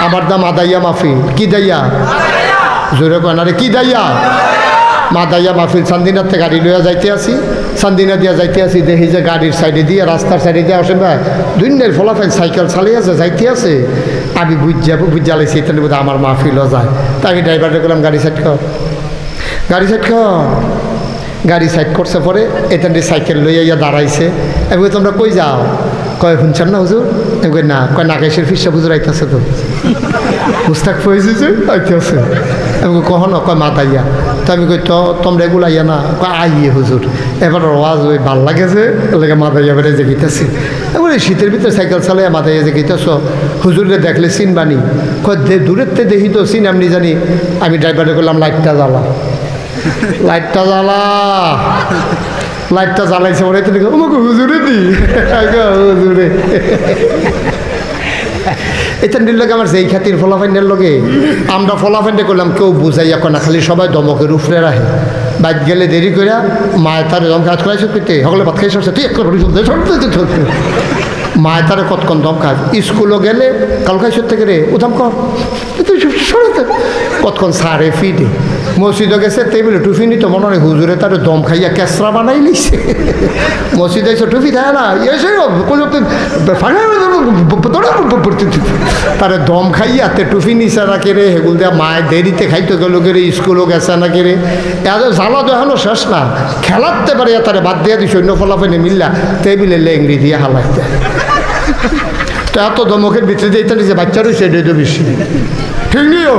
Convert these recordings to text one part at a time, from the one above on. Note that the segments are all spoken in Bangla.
আমার দাম আদাইয়া মাহফিল। কি দাইয়া? জোরে কয় না রে, কি দাইয়া? মাদাইয়া মাহফিল। চান্দিনাতে গাড়ি লইয়া যাইতে আসি, চান্দিনা দিয়া যাইতে আসি, দেখি যে গাড়ির সাইডে দিয়ে, রাস্তার সাইডে দিয়ে আসেন ভাই দুইনের ফলাফাইন সাইকেল চালিয়ে আছে, যাইতে আছে। আমি বুঝা লাইছি এটা বোধ আমার মাহফিলও যায়। তা আমি ড্রাইভারকে বললাম গাড়ি সাইড কর, গাড়ি সাইড কর। গাড়ি সাইড করছে, পরে এটা সাইকেল লইয়া দাঁড়াইছে। আমি বলি তোমরা কই যাও? কয় শুনছেন না হুজুর? আমি কই না। কয় নাগেশের ফিসা হুজুর আইতেছে তো, মুস্তাক ফয়েছে আইতে আছে। আমি কখনো কয় মাতাইয়া। তো আমি কই তো তোমরা এগুলো আইয়া না? কয় আইয়ে হুজুর, এবার ওয়াজ ওই ভাল লাগেছে ওকে মাতাইয়া বেড়ে যে গীতাছি। এবার শীতের ভিতরে সাইকেল চালাইয়া মাতাইয়া যে গীতাছ, হুজুরে দেখলে চিনবানি? কয় দূরের থেকে দেখি তো চিন এমনি জানি। আমি ড্রাইভারে করলাম লাইটটা জ্বালা, লাইটটা জ্বালা। লাইটটা জ্বালাইছে পরে আমাকে হুজুরে দি হুজুরে। এটা নির লগে আমার যেই খাতির ফলাফাইনের লগে আমরা ফলাফাইনটা করলাম, কেউ বুঝাইয়া না, খালি সবাই দমকের উপরে রাখে। বাইক গেলে দেরি করে মায়ের তারে দম কাজ করাইছে পেতে সকলে ভাত খাই সরছে, তুই একটা চলতে মায়ের তারে কতক্ষণ দম খাস। স্কুলও গেলে কাল খাইছর থেকে রে উদাম কর কতক্ষণ সারে ফিটে। মসজিদও গেছে টেবিলে টুফি নিত, মনে হয় হুজুরে তার দম খাইয়া কেসরা বানাই লিছে। মসজিদে এসে টুফি দেয় না, তারে দম খাইয়া তে টুফি নিছে না কেড়ে, হেগুল দেওয়া মায়ের দেরিতে খাইতে গেল কেড়ে, স্কুলও গেছে না কেড়ে। এত জ্বালা দেখানো শেষ না, খেলাতে পারে তারে বাদ দিয়ে দিই সৈন্য ফলাফেনে মিল্লা টেবিলে লেংড়ি দিয়ে হালাইতে। তো এত দমকের ভিতরে দিতে যে বাচ্চা রয়েছে এটা বেশি ঠিক নিও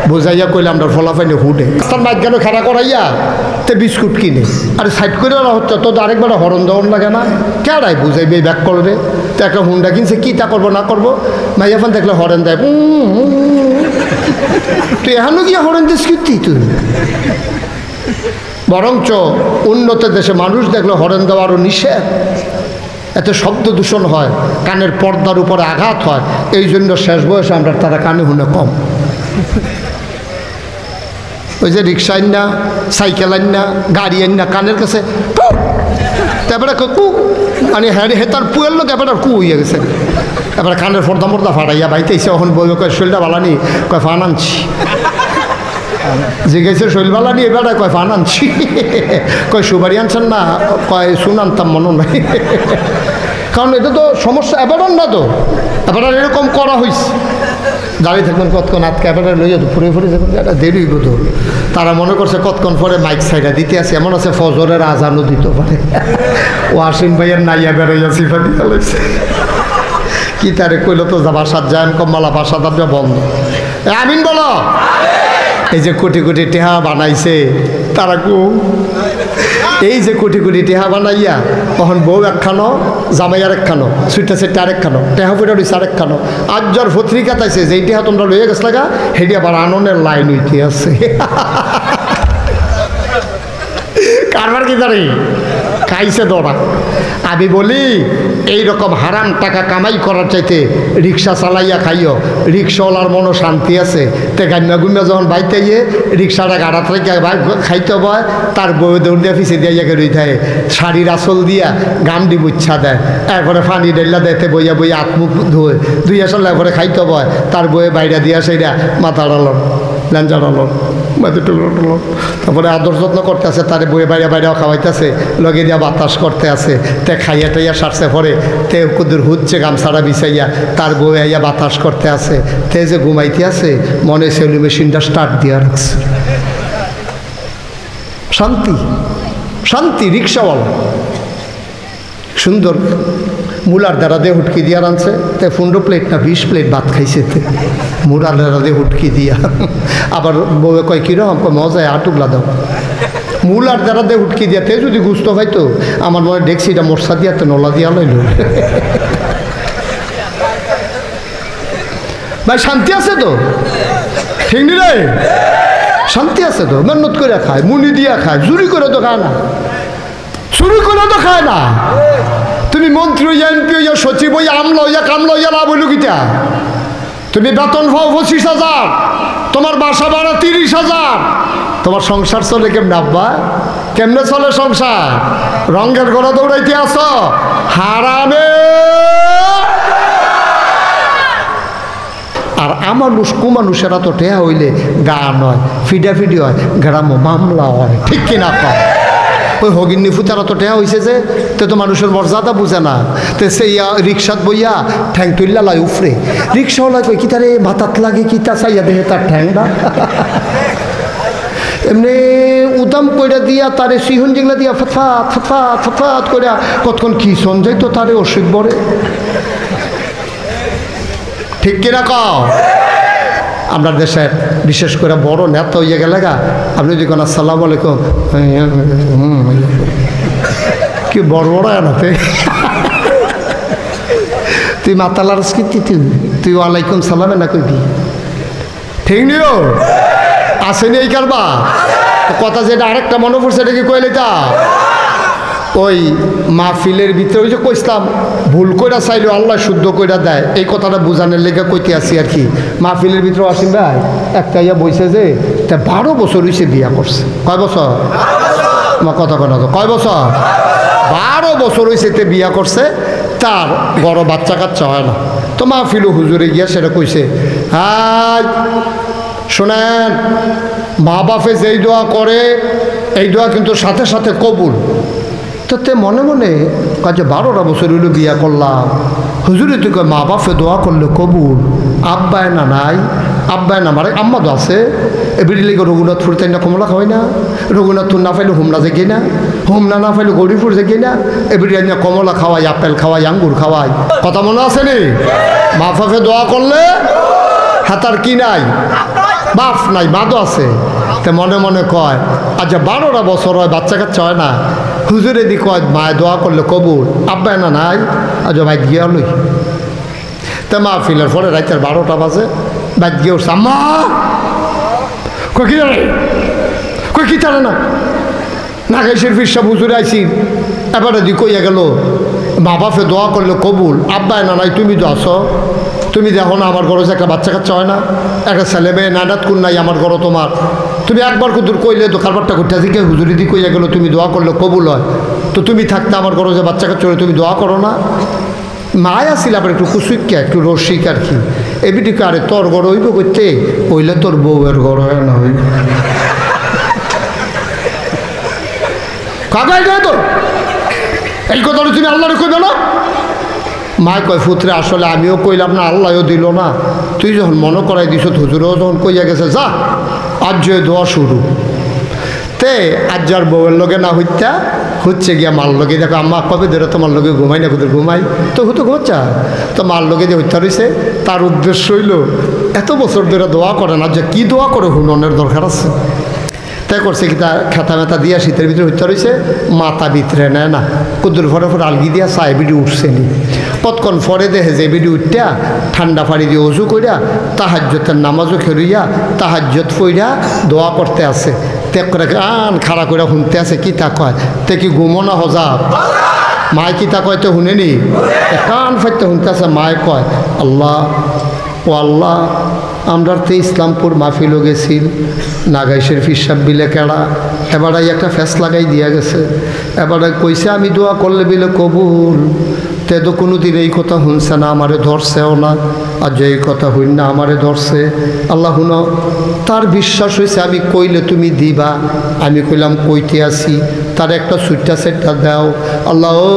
বুঝাইয়া কইলে আমরা ফলাফাইনে হুডে তার বাইক গেল খেলা করাইয়া তে বিস্কুট কিনে আরে সাইড করে হচ্ছে তো আরেকবার হরণ দেওয়ান লাগে না কেডাই বুঝাইবে ব্যাক করবে তো একটা হুন্ডা কিনছে কী তা করবো না করবো মাইয়াফান দেখলে হরেন দেয় তুই এখনো গিয়ে হরেন দিস কীর্তি তুই বরঞ্চ উন্নত দেশে মানুষ দেখলে হরেন দেওয়া আরও নিষেধ এতে শব্দ দূষণ হয় কানের পর্দার উপরে আঘাত হয় এই জন্য শেষ বয়সে আমরা তারা কানে শুনে কম ওই যে রিক্সা আইন না সাইকেল আইন না গাড়ি আইন না কানের কাছে তারপরে কু মানে হ্যাঁ হেতার পুয়ের লোক এবার কু হইয়া গেছে এবার কানের পর্দা মর্দা ফাটাইয়া বাইতেছে এখন বলবে কয় শরীরটা বালানি কয় ফান আনছি জিজ্ঞেসে শৈল বালানি এবার কয় ফান আনছি কয় সুবারি আনছেন না কয় শুন আনতাম মনে নাই কারণ এটা তো সমস্যা এবার না তো এবার এরকম করা হয়েছে দাঁড়িয়ে থাকবেন কতক্ষণ আটকে এবার লইয়া তো ফুরে ফুরে যাবেন এটা দেরি হইব তো তারা মনে করছে কতক্ষণ পরে মাইক সাইডা দিতে আসে এমন আছে ফজরের আজানও দিতে পারে ওয়াসিম ভাইয়ের নাইয়া বেরোইয়া সিফা দিয়ে লাইছে কি তারে কইল তো বাসার যান কম্মালা বাসা দাবটা বন্ধ আমিন বলো এই যে কোটি কোটি টেহা বানাইছে তারা কু এই যে কোটি কোটি টেহা বানাইয়া তখন বউ একখানো জামাই আর একখানো সুইটা সেটটা আরেকখানো টেহা ফুটা রয়েছে আরেকখানো আজ জ্বর পত্রিকা তাইছে যেই টেহা তোমরা লইয়া গেছ লাগা হেঁটে আবার আননের লাইন উঠে আছে কারবার কি জানি খাইছে দৌড়া আমি বলি এইরকম হারাম টাকা কামাই করার চাইতে রিক্সা চালাইয়া খাইও রিক্সাওয়ালার মনও শান্তি আছে তে গান্না গুন্না যখন বাইতে গিয়ে রিক্সাটা গাড়া থেকে খাইতে বয় তার বউ দৌড় দিয়ে ফিসে দিয়ে যাকে রই থাকে শাড়ির আসল দিয়া গামডি বুচ্ছা দেয় এরপরে ফানি ডেল্লা দেয় বইয়া বইয়া আত্মুখ ধুয়ে দুই আসল এরপরে খাইতে বয় তার বইয়ে বাইরে দিয়া সেইটা মাথা ডালন ল্যাঞ্জা ডালন মাথা টুকরো টুকরো তারপরে আদর যত্ন করতে আছে তার বইয়ে বাইরে বাইরেও খাওয়াইতেছে লগে দিয়া বাতাস করতে আছে তে খাইয়া টাইয়া সারছে পরে তে কুদুর হুচ্ছে গামছাড়া বিছাইয়া তার বউ আইয়া বাতাস করতে আছে তে যে ঘুমাইতে আছে মনে সেলু মেশিনটা স্টার্ট দিয়া রাখছে শান্তি শান্তি রিক্সাওয়ালা সুন্দর মুলার দ্বারা দিয়ে হুটকি দিয়া আনছে তে 15 প্লেট না 20 প্লেট ভাত খাইছে তে মুলার দ্বারা দিয়ে হুটকি দিয়া আবার বউয়ে কয় কিরকম মজায় আটুকলা দাও মূলার দ্বারা দিয়ে উটকি দিয়াতে যদি গুস্ত হয়তো আমার মনে ডেক্সিটা মশা দিয়াতে নলা দিয়া লইল ভাই শান্তি আছে তো ঠিক নি রে শান্তি আছে তো মেহনত করে খায় মুনি দিয়া খায় চুরি করে তো খায় না চুরি করে তো খায় না তুমি মন্ত্রী হইয়া এমপি হইয়া সচিব হইয়া আমলা হইয়া কামলা হইয়া লাভ হইল গীতা তুমি বেতন পাও 25,000 তোমার বাসা ভাড়া 30,000 তোমার সংসার চলে কেমনে আব্বা কেমনে চলে সংসার রঙের ঘোড়া দৌড়াইতে আসো হারামে আর আমানুষ কুমানুষেরা তো টেহা হইলে গান হয়, ফিডাফিডি হয়, গ্রাম্য মামলা হয়, ঠিক কিনা কম? ওই হগিন্নি ফুতারা তো টেহা হয়েছে যে তো মানুষের মর্যাদা বুঝে না। তো সেই রিক্সাত বইয়া ঠ্যাং তুললা লাই উফরে, রিক্সাওয়ালা কই কিতা রে মাথাত লাগে কিতা চাইয়া দেখে তার ঠ্যাংটা এমনি উদাম কইরা দিয়া তারে সিহন জিংলা দিয়া ফতফাত ফতফাত ফতফাত কইরা কতক্ষণ কি সঞ্জয় তো তারে অসুখ বরে, ঠিক কিনা কও? আপনার দেশের বিশেষ করে বড় নেতা হইয়া গেলে গা আপনি যদি কোন আসসালামু আলাইকুম কি বড় বড় এনাতে তুই মাতালার তুই ওয়ালাইকুম সালামে না কইবি, ঠিক নিও আসেনি এই কারবা কথা। যেটা আরেকটা মনে পড়ছে এটা কি কইলে তা ওই মাহফিলের ভিতরে ওই যে কইসলাম ভুল কইরা চাইলে আল্লাহ শুদ্ধ কইরা দেয়, এই কথাটা বুঝানোর লেগে কইতে আসি আর কি। মাহফিলের ভিতরে আসিম ভাই একটা ইয়া বইছে যে তা 12 বছর হইছে বিয়া করছে। কয় বছর? আমার কথা কথা তো কয় বছর? 12 বছর হইছে তে বিয়া করছে, তার বড় বাচ্চা কাচ্চা হয় না। তো মাহফিলও হুজুরে গিয়া সেটা কইছে, হ্যাঁ শোনেন মা বাপে যেই দোয়া করে এই দোয়া কিন্তু সাথে সাথে কবুল। তো তে মনে মনে কাজে 12টা বছর হইল বিয়া করলাম, হুজুরে তুই মা বাপে দোয়া করলে কবুল, আব্বায় না নাই, আব্বায় না মারে আম্মা তো আছে, এবিডি লেগে রঘুনাথপুর তাই না কমলা খাওয়াই না, রঘুনাথপুর না পাইলে হোমনা যে না, হোমনা না পাইলে গৌরীপুর যে না, এবিডি না কমলা খাওয়াই, আপেল খাওয়াই, আঙ্গুর খাওয়াই। কথা মনে আছে নি? মা বাপে দোয়া করলে হাতার কি নাই, বাপ নাই, বাদও আছে। তে মনে মনে কয় আচ্ছা 12টা বছর হয় বাচ্চা কাচ্চা হয় না, হুজুরে দি কয় মায় দোয়া করলে কবুল, আব্বাই না নাই, আচ্ছা ভাই গিয়া লই। তে মাহফিলের পরে রাতের 12টা বাজে বাইক গিয়ে উঠছে, আম্মা কই কি জানে, কই কি জানে না নাগেশের ফিরসা হুজুরে আইসি, এবারে দি কইয়া গেল মা বাপে দোয়া করলে কবুল, আব্বাই না নাই, তুমি তো আসো, তুমি দেখো না আমার ঘরে একটা বাচ্চা কাচ্চা হয় না, একটা ছেলে মেয়ে নানাত কোন নাই আমার ঘর তোমার, তুমি একবার কুদুর কইলে তো কারবারটা করতে আসি কে হুজুরি দি কইয়া গেল তুমি দোয়া করলে কবুল হয়, তো তুমি থাকতে আমার ঘরে যে বাচ্চা কাচ্চা তুমি দোয়া করো না। মায়া ছিল আবার একটু কুসুইকা একটু রসিক আর কি, এবিটিকে আরে তোর ঘর হইব করতে হইলে তোর বউয়ের ঘর হয় না হইল কাকাই যায় তো এই কথাটা তুমি আল্লাহরে কইবে না? মায় কয় ফুতরে আসলে আমিও কইলাম না, আল্লাহও দিল না, তুই যখন মনে করাই দিস হুজুরেও যখন কইয়া গেছে যা আজ যে দোয়া শুরু। তে আজ যার বউয়ের লগে না হইতা হচ্ছে গিয়া মার লগে, দেখো আম্মা কবে ধরে তোমার লগে ঘুমাই না, কোথাও ঘুমাই তো হুতো ঘুমাচ্ছা, তো মার লগে যে হত্যা রয়েছে তার উদ্দেশ্য হইল এত বছর ধরে দোয়া করে না, যে কি দোয়া করে হুননের দরকার আছে। তাই করছে কি তা খেতা মেতা দিয়া শীতের ভিতরে হত্যা রয়েছে, মাথা ভিতরে নেয় না, কুদুর ফরে ফরে আলগি দিয়া চায় বিডি উঠছে নি, কতক্ষণ ফরে দেখে যে বিডি উঠটা ঠান্ডা পানি দিয়ে অজু কইরা তাহাজ্জতের নামাজও খেলুইয়া তাহাজ্জত ফইরা দোয়া করতে আছে, ত্যাগ করে কান খাড়া করে শুনতে আছে কি তা কয়, তে কি ঘুমো না হজাব মায় কি তা কয় তো শুনেনি, কান ফাইতে শুনতে আছে, মায় কয় আল্লাহ ও আল্লাহ আমরা তো ইসলামপুর মাহফিলও গেছিল, নাগাইশের ফিরসাব বিলে কেড়া, এবারে একটা ফ্যাস লাগাই দিয়া গেছে, এবারে কইছে আমি দোয়া করলে বিলে কবুল, তে তো কোনো দিন এই কথা শুনছে না, আমারে ধরছেও না, আর যে এই কথা হইন না আমারে ধরছে। আল্লাহ শুন তার বিশ্বাস হয়েছে আমি কইলে তুমি দিবা, আমি কইলাম কইতে আসি, তার একটা সুইটটা সেটটা দাও আল্লাহ, ও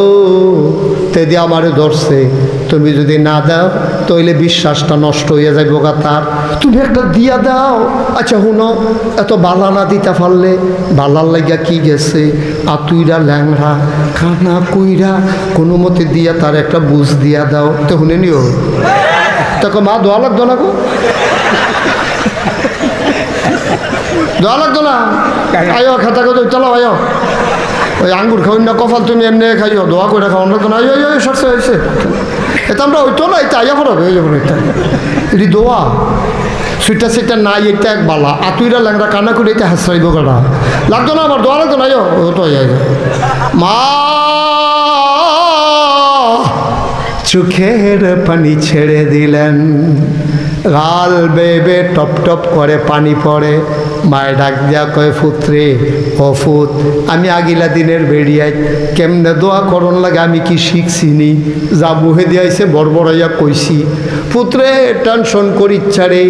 তে দিয়ে আমারে ধরছে, তুমি যদি না দাও তাইলে বিশ্বাসটা নষ্ট হয়ে যাইব গা তার, তুমি একটা দিয়া দাও। আচ্ছা শুনো এত বালা না দিতে পারলে বালার লাগিয়া কি গেছে, আতুইরা ল্যাংরা খানা কুইরা কোনো মতে দিয়া তার একটা বুঝ দিয়া দাও, তো শুনে নিও তাকে মা দোয়া লাগতো না গো, দোয়া লাগতো না, আয়ো খাতা কত চলো আয়ো, ওই আঙ্গুর খাওয়াই না কফাল তুমি এমনি খাইও, দোয়া করে খাওয়ান লাগতো না, আয়ো সারছে হয়েছে এটা আমরা হইতো না, এটা আইয়া পড়ো হয়ে যাবো, এটা এটি দোয়া সুইটা সেটা নাই, এটা এক বালা আতুইরা ল্যাংরা কান্না করে এটা হাসরাইব কাটা লাগতো না, আমার দোয়া লাগতো না, আয়ো ও তো মা চোখের পানি ছেড়ে দিলেন, গাল বেবে টপ টপ করে পানি পড়ে। মায়ে ডাক দিয়া কয় পুত্রে, ও ফুত, আমি আগিলা দিনের বেড়িয়াই কেমনে দোয়া করন লাগে আমি কি শিখছিনি, যা মুহে দিয়াইছে বড়বড়াইয়া কইছি। পুত্রে টেনশন করিচ্ছা রে,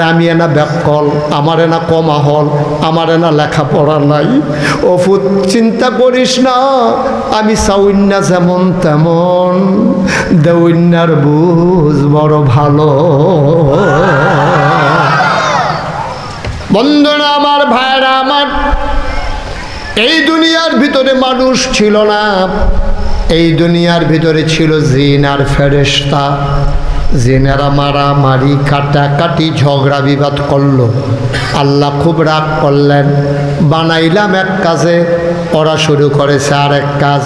আমি এনা ব্যাকল, আমার এনা কমা হল, আমার এনা লেখাপড়া নাই। ও ফুত চিন্তা করিস না, আমি চাউন্না যেমন তেমন, দেউন্যার বুঝ বড় ভালো। বন্ধুরা আমার, ভাইরা আমার, এই দুনিয়ার ভিতরে মানুষ ছিল না, এই দুনিয়ার ভিতরে ছিল জিন আর ফেরেশতা। জিনেরা মারামারি কাটাকাটি ঝগড়া বিবাদ করলো। আল্লাহ খুব রাগ করলেন, বানাইলাম এক কাজে, ওরা শুরু করেছে আর এক কাজ।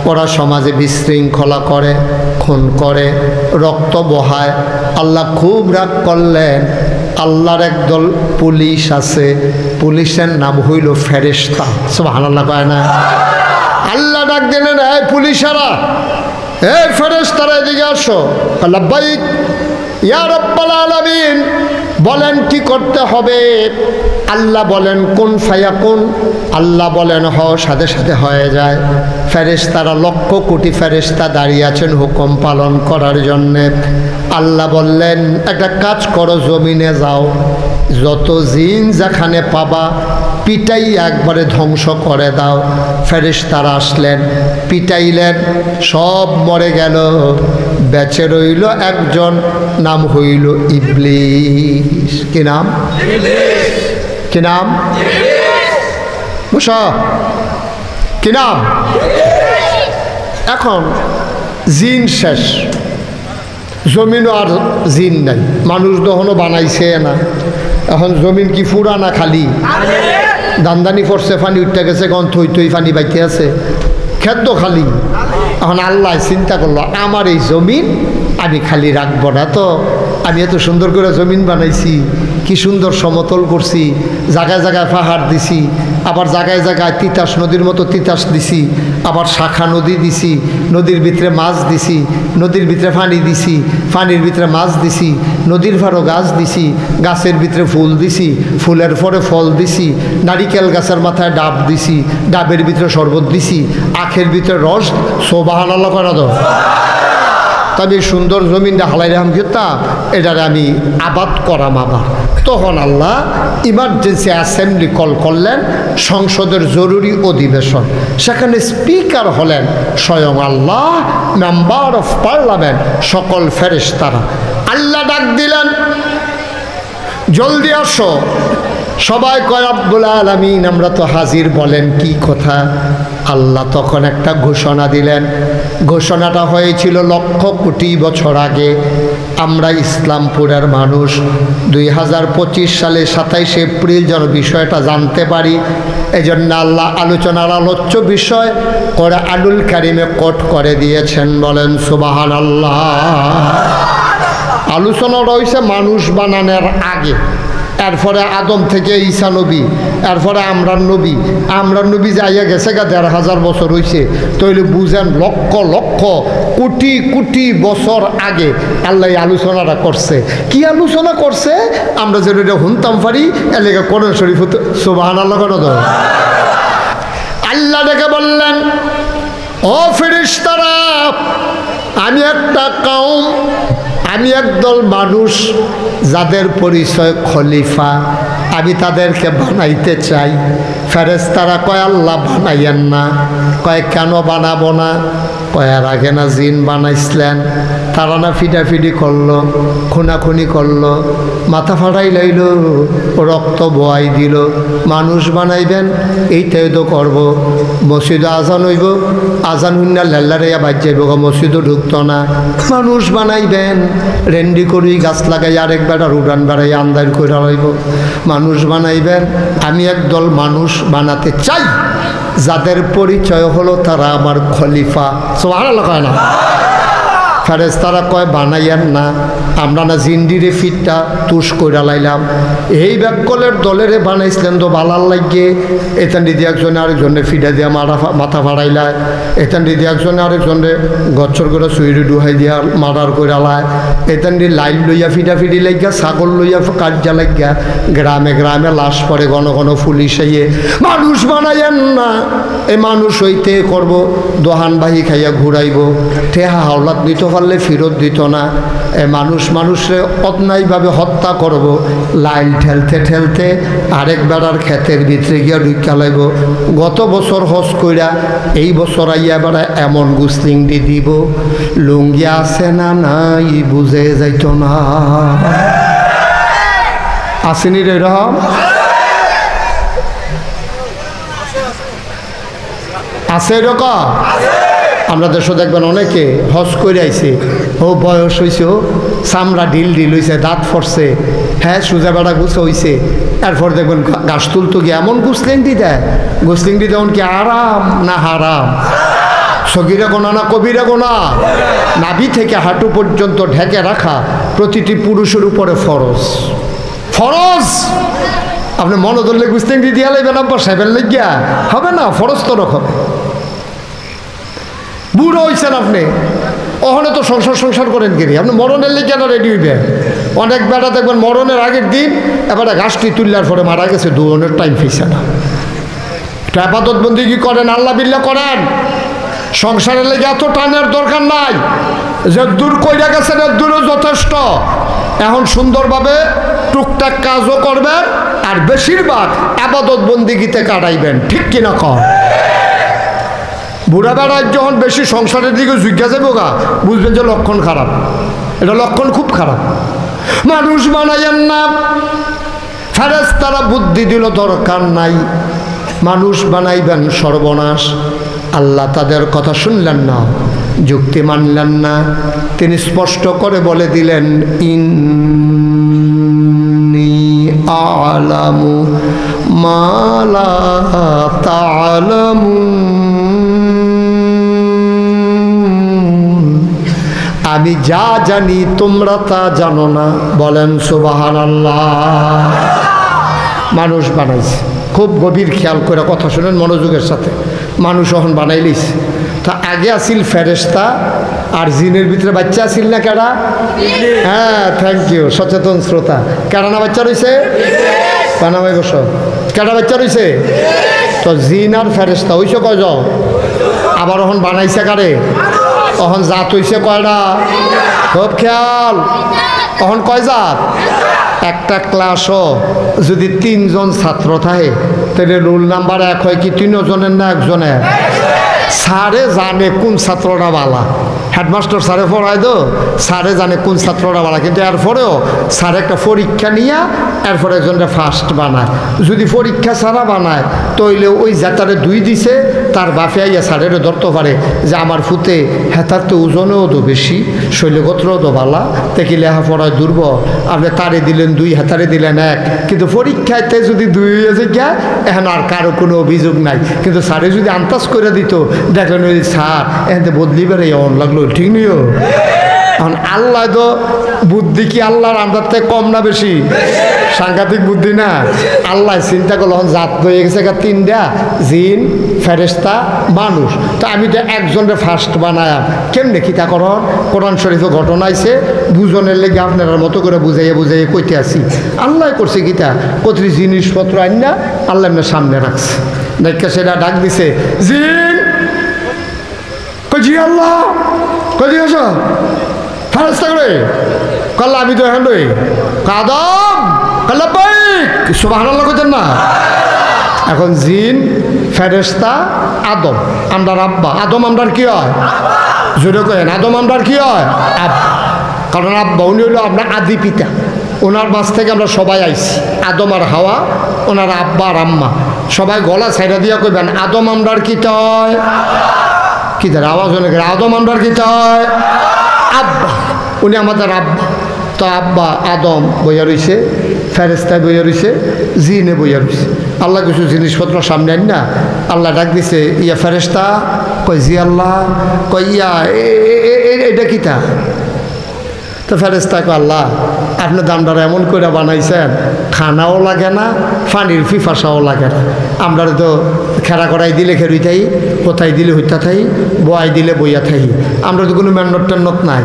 ওরা সমাজে বিশৃঙ্খলা করে, খুন করে, রক্ত বহায়। আল্লাহ খুব রাগ করলেন। আল্লাহর একদল পুলিশ আছে, পুলিশের নাম হইল ফেরেশতা। সুবহানাল্লাহ কয় না? আল্লাহ ডাক দিলেন, এই পুলিশেরা, এই ফেরেশতারা এদিকে আসো। লাব্বাইক ইয়া রাব্বাল আলামিন, বলেন কি করতে হবে। আল্লাহ বলেন কুন ফায়াকুন, আল্লাহ বলেন হ, সাথে সাথে হয়ে যায়। ফেরেশতারা লক্ষ কোটি ফেরেশতা দাঁড়িয়ে আছেন হুকুম পালন করার জন্যে। আল্লাহ বললেন একটা কাজ করো, জমিনে যাও, যত জিন যেখানে পাবা পিটাই একবারে ধ্বংস করে দাও। ফেরেশতারা আসলেন, পিটাইলেন, সব মরে গেল। বেঁচে রইল একজন, নাম হইল ইবলিস। কি নাম? কি নাম? মুসা কি নাম? এখন জিন শেষ, জমিনও আর জিন নাই, মানুষ তখনও বানাইছে না। এখন জমিন কি ফুরা না খালি? দান্দানি পড়ছে, পানি উঠতে গেছে, গন থই থই পানি বাইতে আছে, খেদ্য খালি। এখন আল্লাহ চিন্তা করলো, আমার এই জমিন আমি খালি রাখবো না তো। আমি এত সুন্দর করে জমিন বানাইছি, কি সুন্দর সমতল করছি, জায়গায় জায়গায় পাহাড় দিছি, আবার জায়গায় জায়গায় তিতাস নদীর মতো তিতাস দিছি, আবার শাখা নদী দিছি, নদীর ভিতরে মাছ দিছি, নদীর ভিতরে পানি দিছি, পানির ভিতরে মাছ দিছি, নদীর ফারও গাছ দিছি, গাছের ভিতরে ফুল দিছি, ফুলের পরে ফল দিছি, নারিকেল গাছের মাথায় ডাব দিছি, ডাবের ভিতরে শরবত দিছি, আখের ভিতরে রস। সুবহানাল্লাহ করা দাও। তবে সুন্দর জমিনটা হালাই রাম কিতা, এটারে আমি আবাদ করাম। আবার তখন আল্লাহ ইমার্জেন্সি অ্যাসেম্বলি কল করলেন, সংসদের জরুরি অধিবেশন। সেখানে স্পিকার হলেন স্বয়ং আল্লাহ, মেম্বার অফ পার্লামেন্ট, সকল ফেরেশতারা। আল্লাহ ডাক দিলেন, জলদি আসো। সবাই কয় রব্বুল আলামিন, আমরা তো হাজির, বলেন কি কথা। আল্লাহ তখন একটা ঘোষণা দিলেন। ঘোষণাটা হয়েছিল লক্ষ কোটি বছর আগে। আমরা ইসলামপুরের মানুষ 2025 সালে 27 এপ্রিল যেন বিষয়টা জানতে পারি, এজন্য আল্লাহ আলোচনার আলোচ্য বিষয় কোরআনুল কারিমে কোট করে দিয়েছেন। বলেন সুবহানাল্লাহ। আলোচনা রয়েছে মানুষ বানানোর আগে, এরপরে আদম থেকে ঈসা নবী, এরপরে আমরার নবী যাইয়া গেছে গা 1500 বছর হয়েছে। তাইলে বুঝেন লক্ষ লক্ষ কোটি কোটি বছর আগে আল্লাহ আলোচনাটা করছে। কি আলোচনা করছে আমরা যেন এটা শুনতাম পারি, এর লেগে কোরআন শরীফ সুবহানাল্লাহ করে দাও। আল্লাহ ডেকে বললেন, ও ফেরেশতারা, আমি একটা কওম, আমি একদল মানুষ যাদের পরিচয় খলিফা, আমি তাদেরকে বানাইতে চাই। ফেরেশতারা কয় আল্লাহ বানাইয়েন না। কয় কেন বানাবো না? কয়ার আগে না জিন বানাইছিলেন, তারা না ফিটাফিটি করলো, খুনাখুনি করলো, মাথা ফাটাই লাইল, রক্ত বয়াই দিল। মানুষ বানাইবেন, এইটাই তো করবো। মসজিদে আজান হইব, আজান হুন্না লেল্লারেয়া বাজ যাইব, মসজিদও ঢুকতো না। মানুষ বানাইবেন, রেন্ডি করি গাছ লাগাই আরেক বেড়া উড়ান বেড়াই আন্দার করে হইব। মানুষ বানাইবেন, আমি একদল মানুষ বানাতে চাই যাদের পরিচয় হলো তারা আমার খলিফা। সুবহানাল্লাহ কয় না? ফেরেশতারা কয় বানাইয়েন না। আমরা না জিন্ডিরে ফিটটা তুষ কইরা লাইলাম এই ব্যাককলের দলেরে বানাইছিলেন তো বালার লাগিয়ে এখান দিদি একজনে আরেকজনে ফিটা দিয়া মাথা ফাড়াইলায় এখান দিদি একজনে আরেকজনে গচ্ছর করে সুইরি ডুহাই দিয়া মার্ডার করে লায় এখান দিয়ে লাইন লইয়া ফিটাফিটি লাগিয়া ছাগল লইয়া কার্যা লাগিয়া গ্রামে গ্রামে লাশ পড়ে ঘন ঘন পুলিশ আইয়ে মানুষ বানাইয়েন না এ মানুষ হইতে করব দোহান বাহি খাইয়া ঘুরাইব ঠেহা হাওলাত দিতে পারলে ফেরত দিত না এ মানুষরে অন্যায়ভাবে হত্যা করব লাইল ঠেলতে ঠেলতে আরেক বেড়ার ক্ষেতের ভিতরে গিয়া ঢুকা লাইব গত বছর হজ কইরা এই বছর আইয়া বেড়া এমন গুসলিং দি দিব লুঙ্গি আছে না নাই বুঝে যাইত না আসেনি রে রহম আছে এরকম আমরা দেশে দেখবেন অনেকে হজ করে আইছে ও বয়স হয়েছে চামড়া ঢিল হয়েছে দাঁত ফরছে হ্যাঁ সোজা বেড়া গুছ হয়েছে এরপর দেখবেন গাছ তুলতো গিয়ে এমন গুসলিংটি দেয় গুসলিংটি তেমন কি আরাম না হারাম সগিরা গোনা না কবিরা গোনা নাভি থেকে হাঁটু পর্যন্ত ঢেকে রাখা প্রতিটি পুরুষের উপরে ফরজ ফরজ আপনি মনে ধরলে গুসলিংটি দিয়া লাইবেন আব্বা সাহেবের লেগিয়া হবে না ফরজ তো রকম বুড়ো হয়েছেন আপনি ওখানে তো সংসার করেন কিনি আপনি মরণের লেগে না রেডি হইবেন অনেক বেড়া দেখবেন মরণের আগের দিন এবার গাছটি তুললার পরে মারা গেছে দুজনের টাইম ফেসে না আপাতত বন্দি কি করেন আল্লাহ বিল্লাহ করেন সংসারের লেগে এত টানের দরকার নাই যে দূর কইরা গেছেন এর দূরও যথেষ্ট এখন সুন্দরভাবে টুকটাক কাজও করবেন আর বেশিরভাগ আপাতত বন্দিগিতে কাটাইবেন ঠিক কিনা কর বুড়া বেড়ায় যখন বেশি সংসারের দিকে জিজ্ঞাসা বোগা বুঝবেন যে লক্ষণ খারাপ এটা লক্ষণ খুব খারাপ মানুষ বানাইয়েন না ফেরেশতারা বুদ্ধি দিল দরকার নাই মানুষ বানাইবেন সর্বনাশ আল্লাহ তাদের কথা শুনলেন না যুক্তি মানলেন না তিনি স্পষ্ট করে বলে দিলেন ইন্নী আ'লামু মা লা তা'লামুন আমি যা জানি তোমরা তা জানো না বলেন সুবহানাল্লাহ মানুষ বানাইছে খুব গভীর খেয়াল করে কথা শুনেন মনোযোগের সাথে মানুষ এখন বানাইলিস তা আগে আসিল ফেরেশতা আর জিনের ভিতরে বাচ্চা আসিল না কেডা হ্যাঁ থ্যাংক ইউ সচেতন শ্রোতা কেডা না বাচ্চা রয়েছে বানাবাই বস কেডা বাচ্চা রয়েছে তো জিন আর ফেরেশতা হইছে কয়জন আবার এখন বানাইছে কারে এখন জাত হইছে কয়টা খুব খেয়াল এখন কয় জাত একটা ক্লাসও যদি 3 জন ছাত্র থাকে তাহলে রোল নাম্বার 1 হয় কি 3 জনের না একজনের স্যারে জানে কোন ছাত্রটা বালা হেডমাস্টার স্যারে পড়ায় তো স্যারে জানে কোন ছাত্রটা বালা কিন্তু এরপরেও স্যার একটা পরীক্ষা নিয়ে এরপরে একজনটা ফার্স্ট বানায় যদি পরীক্ষা ছাড়া বানায় তাইলে ওই যাতারে 2 দিছে তার বাপে আইয়া স্যারেরও ধরতে পারে যে আমার ফুতে হেতার তো ওজনেও তো বেশি শৈলগোত্রও তো বালা দেখি লেখাপড়ায় দুর্বল আপনি তারে দিলেন 2 হেতারে দিলেন 1 কিন্তু পরীক্ষাতে যদি 2 হয়েছে গিয়া এখন আর কারো কোনো অভিযোগ নাই কিন্তু স্যারে যদি আন্দাজ করে দিত দেখলেন ওই স্যার এখানে বদলি বেড়ে এমন লাগলো ঠিক নিও এখন আল্লাহ তো বুদ্ধি কি আল্লাহর আন্দার থেকে কম না বেশি সাংঘাতিক বুদ্ধি না আল্লাহ চিন্তা করলো এখন জাত হয়ে গেছে 3টা জিন ফেরেশতা মানুষ তো আমি তো একজনের ফার্স্ট বানায়াম কেমনে কিতা করন কোরআন শরীফে ঘটনা আইছে বুঝনের লেগে আপনার মতো করে বুঝাইয়া কইতে আসি আল্লাহ করছে কিতা কতটি জিনিসপত্র আইন না আল্লাহ এমনি সামনে রাখছে দেখে সেটা ডাক দিছে জিন জি আল্লাহ কই দিয়েছ ফেরেশতা করে কাল্লা আমি তো এখন কাদম কাল্লা পাই সুবহানাল্লাহ কইতেন না এখন জিন ফেরেশতা আদম আমরার আব্বা আদম আমরার কি হয় জোরে কয়েন আদম আমরার কি হয় আব্বা কারণ আব্বা উনি হলো আপনার আদি পিতা ওনার মাছ থেকে আমরা সবাই আইছি আদম আর হাওয়া ওনার আব্বা আর আম্মা সবাই গলা ছাইড়া দিয়া কইবেন আদম আমরার কি হয় কি তার আওয়াজ হলে আদম আমরার কি হয় আব্বা উনি আমাদের আব্বা তো আব্বা আদম বইয়া রইছে ফেরেশতা বইয়া রইছে জিনে বইয়া রইছে আল্লাহ কিছু জিনিসপত্র সামনে আন না আল্লাহ ডাক দিছে ইয়া ফেরেশতা কই জি আল্লাহ কই ইয়া এটা কিতা তো তো ফেরেশতা কয় আল্লাহ আপনি দামদার এমন করে বানাইছেন খানাও লাগে না পানির পিপাসাও লাগে না। আমরা তো খেরা করাই দিলে খেরুই থাই, কোথায় দিলে হইতা থাই, বয়াই দিলে বইয়া থাই, আমরা তো কোনো মেন্নত টেন্নত নাই।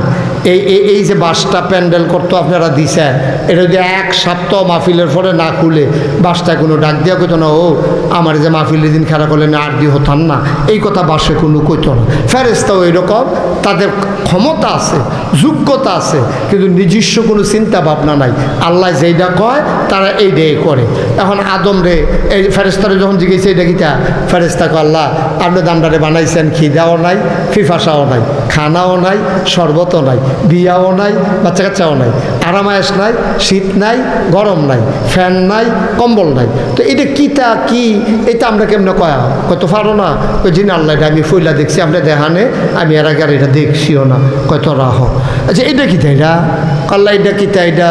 এই যে বাসটা প্যান্ডেল করতো আপনারা দিছেন, এটা যদি এক সপ্তাহ মাহফিলের পরে না খুলে বাসটায় কোনো ডাক দিয়া কইতো না ও আমার যে মাহফিলের দিন খেলা করলেন আর দিয়ে হতান না, এই কথা বাসে কোনো কইতো না। ফেরেশতাও এরকম, তাদের ক্ষমতা আছে, যোগ্যতা আছে, কিন্তু নিজস্ব কোনো চিন্তা ভাবনা নাই। আল্লাহ যেইটা কয় তারা এইটাই করে। এখন আদম রে এই ফেরেশতারে যখন জিজ্ঞেসে এইটা কিতা, ফেরেশতা কয় আল্লাহ আপনি দামদারে বানাইছেন, খিদাও নাই, ফিফাসাও নাই, খানাও নাই, শরবতও নাই, বিয়াও নাই, বাচ্চা কাচ্চাও নাই, আরামায়েশ নাই, শীত নাই, গরম নাই, ফ্যান নাই, কম্বল নাই, তো এটা কিতা কি এটা আমরা কেমনে কয়া কত পারো না? ওই জিন আল্লাহ এটা আমি ফইলা দেখছি, আপনি দেখানে আমি এর আগে আর এটা দেখছিও না, কত রাহ। আচ্ছা এটা কিতা, এটা আল্লাহ এটা কিতা, এটা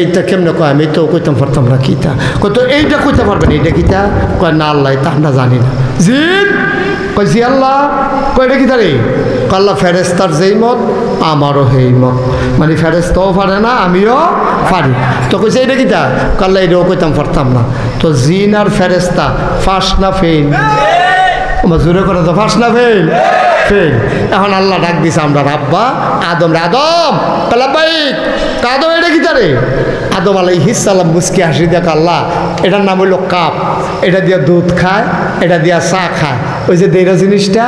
এইটা কেমনে কয় আমি তো কইতাম পারতাম না কিতা, কত এইটা কইতে পারবেন এইটা কিতা, কয় না আল্লাহ এটা আমরা জানি না। জিন কয় জি আল্লাহ, কয় এটা কিতা রে? আল্লাহ ফেরেশতার যেই মত আমারও সেই মত, মানে ফেরেশতাও পারে না আমিও পারি। তো কইছে এটা কিতা, আল্লাহ এটাও কইতাম পারতাম না। তো জিন আর ফেরেশতা ফার্স্ট না ফেল? আমার জোরে করে তো ফার্স্ট না ফেল? ফেল। এখন আল্লাহ ডাক দিছে আমরা রাব্বা আদম রে, আদম কালাবাইক, আদম এটা কিতা রে? আদম আলাইহিস সালাম মুস্কি হাসি দেখ আল্লাহ এটার নাম হইল কাপ, এটা দিয়া দুধ খায়, এটা দিয়া চা খায়। ওই যে দেইরা জিনিসটা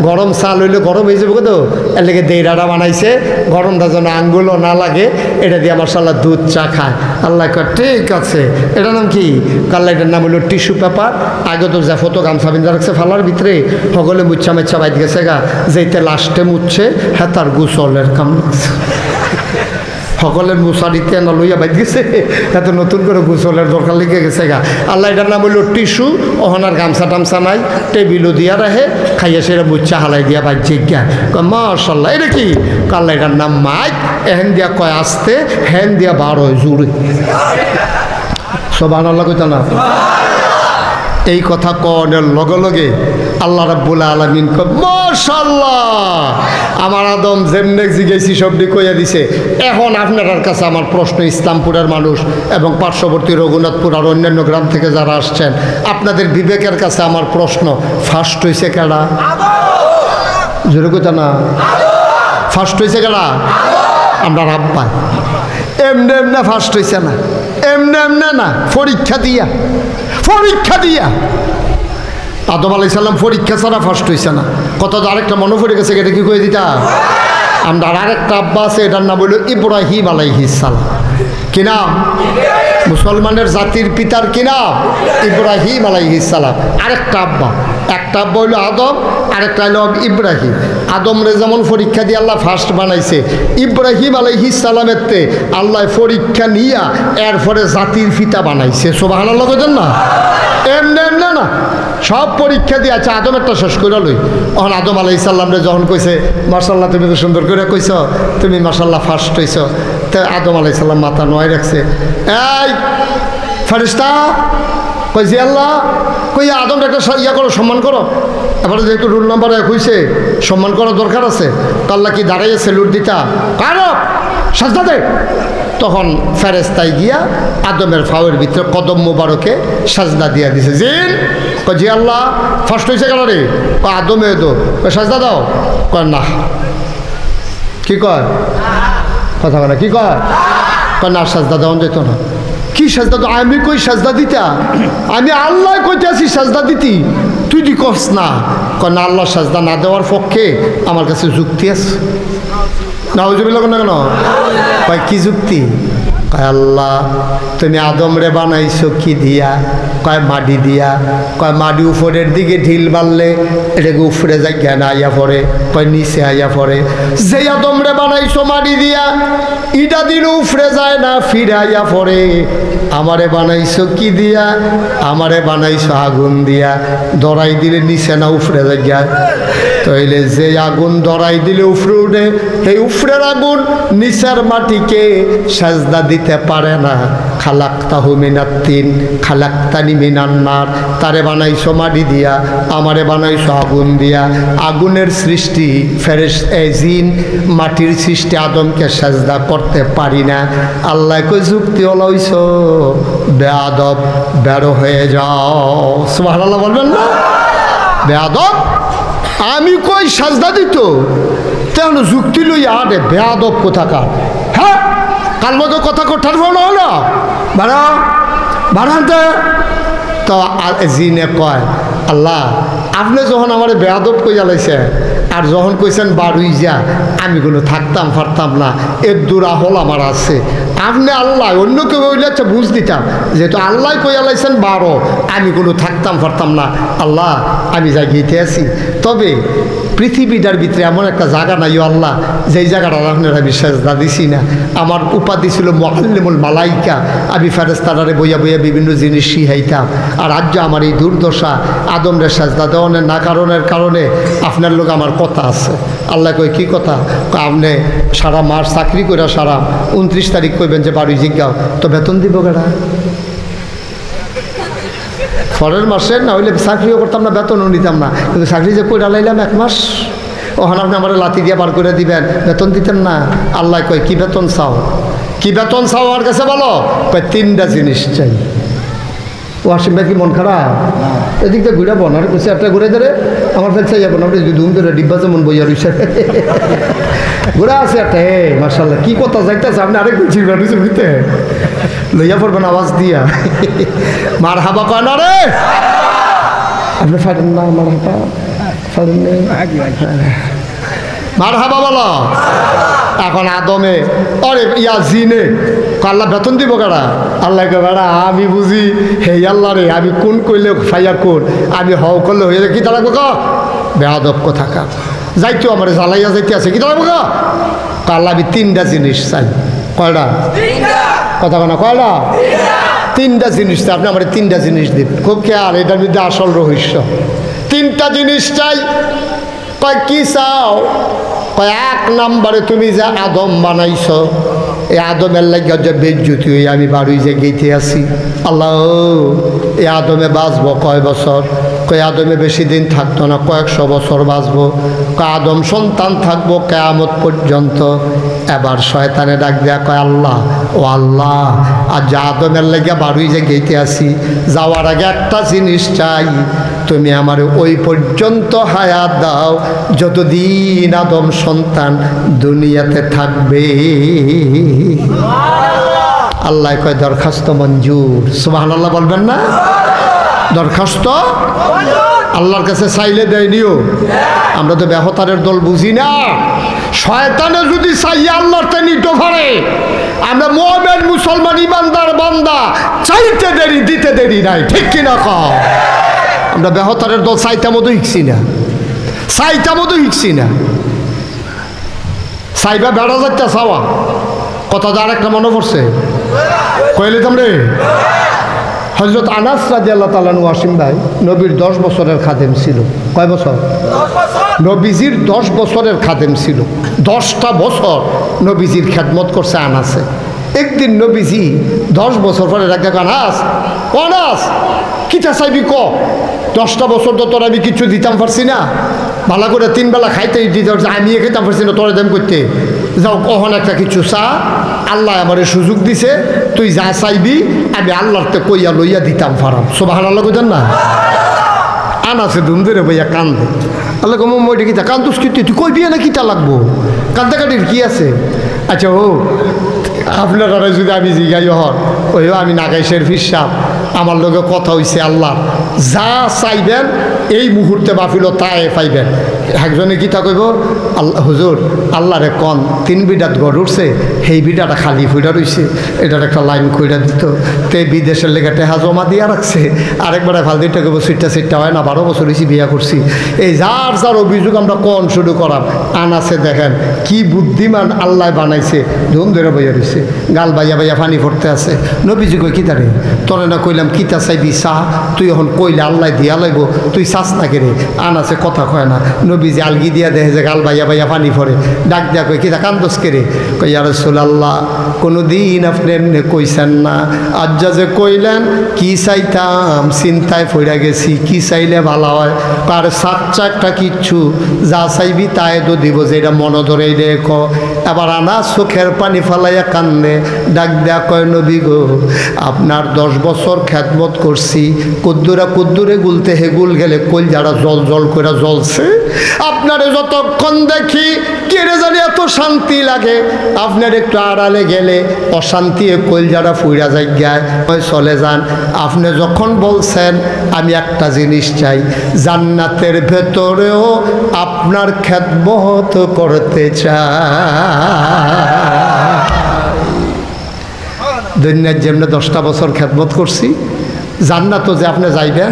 গরম চাল হইলে গরম হয়ে যাবে তো, এর লেগে দেইরাটা বানাইছে, গরমটা যেন আঙ্গুলও না লাগে, এটা দিয়ে মাশাআল্লাহ দুধ চা খায়। আল্লাহ কয় ঠিক আছে, এটার নাম কি? আল্লাহ এটার নাম হইল টিস্যু পেপার। আগে তো যা ফটো গামছা বিন্দা রাখছে ফালার ভিতরে, সকলে মুচ্ছা মেচ্ছা বাইদ গেছে গা, যেইতে লাস্টে মুচ্ছে হ্যাঁ তার গুসলের কাম লাগছে। সকলের মুসারিতে না লইয়া বাইদ গেছে, এত নতুন করে গোসলের দরকার লেগে গেছে গা। আল্লাহ এটার নাম হইল টিস্যু। ওহনার গামছা টামছা নাই, টেবিলও দিয়া রাখে, খাইয়া সেটা বুচ্চা হালাই দিয়া বাইর জিজ্ঞা মাশাল্লাহ এটা কি? আল্লাহ এটার নাম মাইক। এহেন দিয়া কয় আসতে, হেন দিয়া বার হয় জুড়ে। সুবহানাল্লাহ কইতা না? এই কথা কনের লগে লগে আল্লাহ রাব্বুল আলামিন কয় মাশাআল্লাহ আমার আদম যেমনে জিজ্ঞেসি সবটি কইয়া দিছে। এখন আপনার কাছে আমার প্রশ্ন, ইসলামপুরের মানুষ এবং পার্শ্ববর্তী রঘুনাথপুর আর অন্যান্য গ্রাম থেকে যারা আসছেন, আপনাদের বিবেকের কাছে আমার প্রশ্ন, ফার্স্ট হয়েছে কেডা? জোরে কইতা না? ফার্স্ট হয়েছে কেডা? আমরা রাব্বা। এমনে এমনে ফার্স্ট হয়েছে না, এমনে এমনে না, পরীক্ষা দিয়া, পরীক্ষা দিয়া। আদম আলাইহিস সালাম পরীক্ষা ছাড়া ফার্স্ট হয়েছে না। কত আরেকটা মনে পড়ে গেছে, এটা কি কয়ে দিতা? আমরা আরেকটা আব্বা আছে, এটার নাম হইল ইব্রাহিম আলাইহিস সালাম। কি নাম? মুসলমানের জাতির পিতার কি নাম? ইব্রাহিম আলাইহিস সালাম। আরেকটা আব্বা, একটা আব্বা হইল আদম, আরেকটা হইল ইব্রাহিম। আদম রে যেমন পরীক্ষা দিয়ে আল্লাহ ফার্স্ট বানাইছে, ইব্রাহিম আলাইহিস সালামের তে আল্লাহ পরীক্ষা নিয়া এরপরে জাতির পিতা বানাইছে। সুবহানাল্লাহ কইতেন না? এমনে এমনে না, সব পরীক্ষা দিয়ে আছে। আদম একটা শেষ করে লই। তখন আদম আলাইহিস সালামরে যখন কইছে মাশাআল্লাহ তুমি তো সুন্দর করে কইছ, তুমি মাশাআল্লাহ ফার্স্ট হইছ, তো আদম আলাইহিস সালাম মাথা নোয়াই রাখছে। এই ফেরেশতা কই জি আল্লাহ, কই আদম একটা ইয়া করো, সম্মান করো। এবারে যেহেতু রুল নাম্বার 1 হইছে, সম্মান করার দরকার আছে। আল্লাহ কি দাঁড়াইয়ে স্যালুট দিতা? কারো সাজদা দে। তখন ফেরেশতাই গিয়া আদমের ফাওয়ের ভিতরে কদম মোবারকে সাজদা দিয়া দিছে। জিন কই জি আল্লাহ ফার্স্ট হইছে কেন রে? আদমে তো সাজদা দাও। কয় না। কি কয়? কথা বলে কি কয়? কয় না, সাজদা দেওয়া যেত না। কি সাজদা? তো আমি কই সাজদা দিতা? আমি আল্লাহ কইতে আছি সাজদা দিতি, তুই দি কস না। কয় না, আল্লাহ সাজদা না দেওয়ার পক্ষে আমার কাছে যুক্তি আছে। না হুজুবিল্লাহ না কেন? কয় কি যুক্তি? কয় আল্লাহ তুমি আদম রে বানাইছো কি দিয়া? কয় মাটি দিয়া। কয় মাটি উপরের দিকে ঢিল বাড়লে এটাকে উপরে যায় জ্ঞান আইয়া পড়ে, কয় নিচে আইয়া পড়ে। যে আদম রে বানাইছো মাটি দিয়া, ইটা দিল উপরে যায় না, ফিরে আইয়া পড়ে। আমারে বানাইছো কি দিয়া? আমারে বানাইছো আগুন দিয়া, ধরাই দিলে নিচে না উপরে যায়। তাইলে যে আগুন ধরাই দিলে উফরে উঠে, এই উফরের আগুন নিচের মাটিকে সাজদা দিতে পারে না। খালাক্তাহু মিনাত তিন খালাক্তানি মিনান নার, তারে বানাইছো মাটি দিয়া, আমারে বানাইছো আগুন দিয়া। আগুনের সৃষ্টি জিন, মাটির সৃষ্টি আদমকে সাজদা করতে পারি না। আল্লাহ কই যুক্তি হলাইছ বেয়াদব, বেরো হয়ে যাও। সুবহানাল্লাহ বলবেন না? বেয়াদব, আমি কই সাজদা দিত তেমন যুক্তি লই আরে বেয়াদব কোথাকার। হ্যাঁ, কাল মতো কথা কোঠার বলো হলো বাড়া বাড়াতে। তো জিনে কয় আল্লাহ আপনি যখন আমার বেয়াদব কই জ্বালাইছে আর যখন কইছেন বাড়ুই যা, আমি কোনো থাকতাম পারতাম না, এর দুরাহল আমার আছে। আপনি আল্লাহ, অন্য কেউ হইলে আচ্ছা বুঝ দিতাম, যেহেতু আল্লাহ কই আলাইছেন 12, আমি কোনো থাকতাম পারতাম না। আল্লাহ আমি জাগিয়েতে আছি, তবে পৃথিবীটার ভিতরে এমন একটা জায়গা নাই আল্লাহ যেই জায়গাটা আপনারা আমি সেজদা দিছি না। আমার উপাধি ছিল মুআল্লিমুল মালাইকা, আমি ফেরেশতারে বইয়া বইয়া বিভিন্ন জিনিস শিখাইতাম। আর আজ আমার এই দুর্দশা আদমরে সেজদা দেওয়ানের না কারণে আপনার লোক আমার কথা আছে। আল্লাহ কই কি কথা? আপনি সারা মাস চাকরি করে সারা 29 তারিখ কইবেন যে বাড়ি জিজ্ঞাও, তো বেতন দিব কেডা? পরের মাসে না হইলে চাকরিও করতাম না, বেতনও নিতাম না, কিন্তু চাকরি যে কইরা লাইলাম 1 মাস, ওখানে আপনি আমার লাথি দিয়ে বার করে দিবেন, বেতন দিতেন না। আল্লাহ কয় কি বেতন চাও? কি বেতন চাও আমার কাছে বলো? কয় 3টা জিনিস চাই। ওয়াসিম ভাই কি মন খারাপ? এদিক দিয়ে ঘুরে বনার কইছে একটা ঘুরে ধরে আমার ফেল চাই যাবো না, ধুম ধরে ডিব্বা যেমন বইয়া রইছে ঘুরে আছে একটা। হে মার্শাল্লাহ কি কথা যাইতেছে, আপনি আরেক চিরবা রয়েছে বুঝতে লইয়া পড়বেন আওয়াজ দিয়া মার হাবা কয় না রে, আপনি ফাটেন না মার হাবা ফাটেন মার হাবা বলো। এখন আদমে অরে ইয়া জিনে আল্লাহ বেতন দিব কারা? আল্লাহ কে বেড়া আমি বুঝি হে আল্লাহ রে, আমি কোন কইলে ফাইয়া কোন, আমি হও করলে হয়ে কি তারা ক বেয়াদব কোথাকা যাইতো আমার জ্বালাইয়া যাইতে আছে কি তারা ক আল্লাহ আমি 3টা জিনিস চাই। কয়টা কথা কেনা? কয়টা? 3টা জিনিস চাই। আপনি আমার 3টা জিনিস দিন, খুব খেয়াল, এটার মধ্যে আসল রহস্য। 3টা জিনিস চাই। কয় কি চাও? কয় 1 নম্বরে তুমি যা আদম বানাইছ, এই আদমের লাগিয়া যে বেজ্জুতি হয়ে আমি বাড়ি যে গেইতে আছি। আল্লাহ এই আদমে বাঁচবো কয় বছর? কয় আদমে বেশি দিন থাকতো না, কয়েকশো বছর বাঁচবো। কয় আদম সন্তান থাকবো কিয়ামত পর্যন্ত। এবার শয়তানে ডাক দেয়া কয় আল্লাহ, ও আল্লাহ আর যা আদমের লাগিয়া বাড়ি যে গেইতে আছি, যাওয়ার আগে একটা জিনিস চাই, তুমি আমার ওই পর্যন্ত হায়াত দাও যতদিন আদম সন্তান দুনিয়াতে থাকবে। আল্লাহ কয় দরখাস্ত মঞ্জুর। সুবহানাল্লাহ বলবেন না? দরখাস্ত আল্লাহর কাছে চাইলে দেয়নিও। আমরা তো বেহতারের দল বুঝি না। শয়তানে যদি চাইয়ে আল্লাহর তে নিতে পারে, আমরা মুমিন মুসলমান ইমানদার বান্দা চাইতে দেরি দিতে দেরি নাই, ঠিক কিনা কও? আমরা বেহতারের দল চাইতা মতো শিখছি না, চাইতা মতো শিখছি না। চাইবা বেড়া যাইতা চাওয়া কথা তো আরেকটা মনে পড়ছে, কইলে তোমরে হযরত আনাস রাদিয়াল্লাহু তাআলা আনহু ওয়াসিম ভাই নবীর 10 বছরের খাদেম ছিল। কয় বছর? নবীজির 10 বছরের খাদেম ছিল। 10টা বছর নবীজির খেদমত করছে আনাসে। একদিন নবীজি 10 বছর পরে ডাকে আনাস, ও আনাস কিতা চাইবি ক? 10টা বছর তো তোর আমি কিছু দিতাম পারছি না, ভালো করে 3 বেলা খাইতে দিতে পারছি, আমি খেতাম পারছি না, তোর দাম করতে যাও কখন একটা কিছু চা, আল্লাহ আমার সুযোগ দিছে, তুই যা চাইবি আমি আল্লাহতে কইয়া লইয়া দিতাম পারাম। সুবহানাল্লাহ কইতেন না? আনাসে ধুম ধরে বইয়া কান্দে। আল্লাহ কম ওইটা কিতা কান্দুস কি তুই কই বিয়ে না কিতা লাগবো, কান্দাকাটির কি আছে? আচ্ছা ও আপনারা যদি আমি জিগাই হন ওই আমি নাগাইশের ফিরসাব আমার লগে কথা হইছে, আল্লাহ যা চাইবেন এই মুহূর্তে বাফিল তাই পাইবেন। একজনে কিতা কইব, আল্লাহ হুজুর আল্লাহরে কন 3 বিঘাত গড় উঠছে, সেই বিঘাটা খালি ফুটা রইছে, এটার একটা লাইন কইরা দিত। তে বিদেশের লেগে টেহা জমা দিয়া রাখছে, আরেকবার ভাল দিতে কইব সিটটা হয় না, 12 বছর হয়েছি বিয়া করছি। এই যার যার অভিযোগ আমরা কন শুরু করাম। আনাসে দেখেন কি বুদ্ধিমান আল্লাহ বানাইছে, ধুম ধরে বইয়া রইছে, গাল বাইয়া বাইয়া পানি পড়তে আছে। নবীজি কই কিতারে তোরে না কইলাম কিতা চাইবি চা, তুই এখন কইলে আল্লাহ দিয়া লাইব, তুই চাস না কেরে? আনাসে কথা কয় না। নবীজি আলগি দিয়া দেখে যে গাল বাইয়া বাইয়া পানি পড়ে, ডাক দিয়া কই কিতা কান্দস কেরে? কই ইয়া রাসূলুল্লাহ কোনো দিন আপনি এমনি কইছেন না, আজ যে কইলেন কি চাইতাম চিন্তায় পড়ে গেছি, কি চাইলে ভালো হয়। তার সাচ্চা একটা কিচ্ছু যা চাইবি তাই তো দিব, যেটা মনে ধরে দেখো। এবার আনা চোখের পানি ফালাইয়া কান্দে, ডাক দেয়া কয় নবী গো আপনার 10 বছর খ্যাতমত করছি, কুদ্দুরে গুলতে হেগুল গেলে কইল যারা জল জল করে জ্বলছে। আপনারে যতক্ষণ দেখি কেড়ে জানি এত শান্তি লাগে, আপনার একটু আড়ালে গেলে অশান্তি কইল যারা ফুইরা যাই গায় চলে যান। আপনি যখন বলছেন আমি একটা জিনিস চাই, জান্নাতের ভেতরেও আপনার খ্যাতমত করতে চাই। দুনিয়ার যেমনি 10টা বছর খ্যাতমত করছি, জান্নাত যে আপনি যাইবেন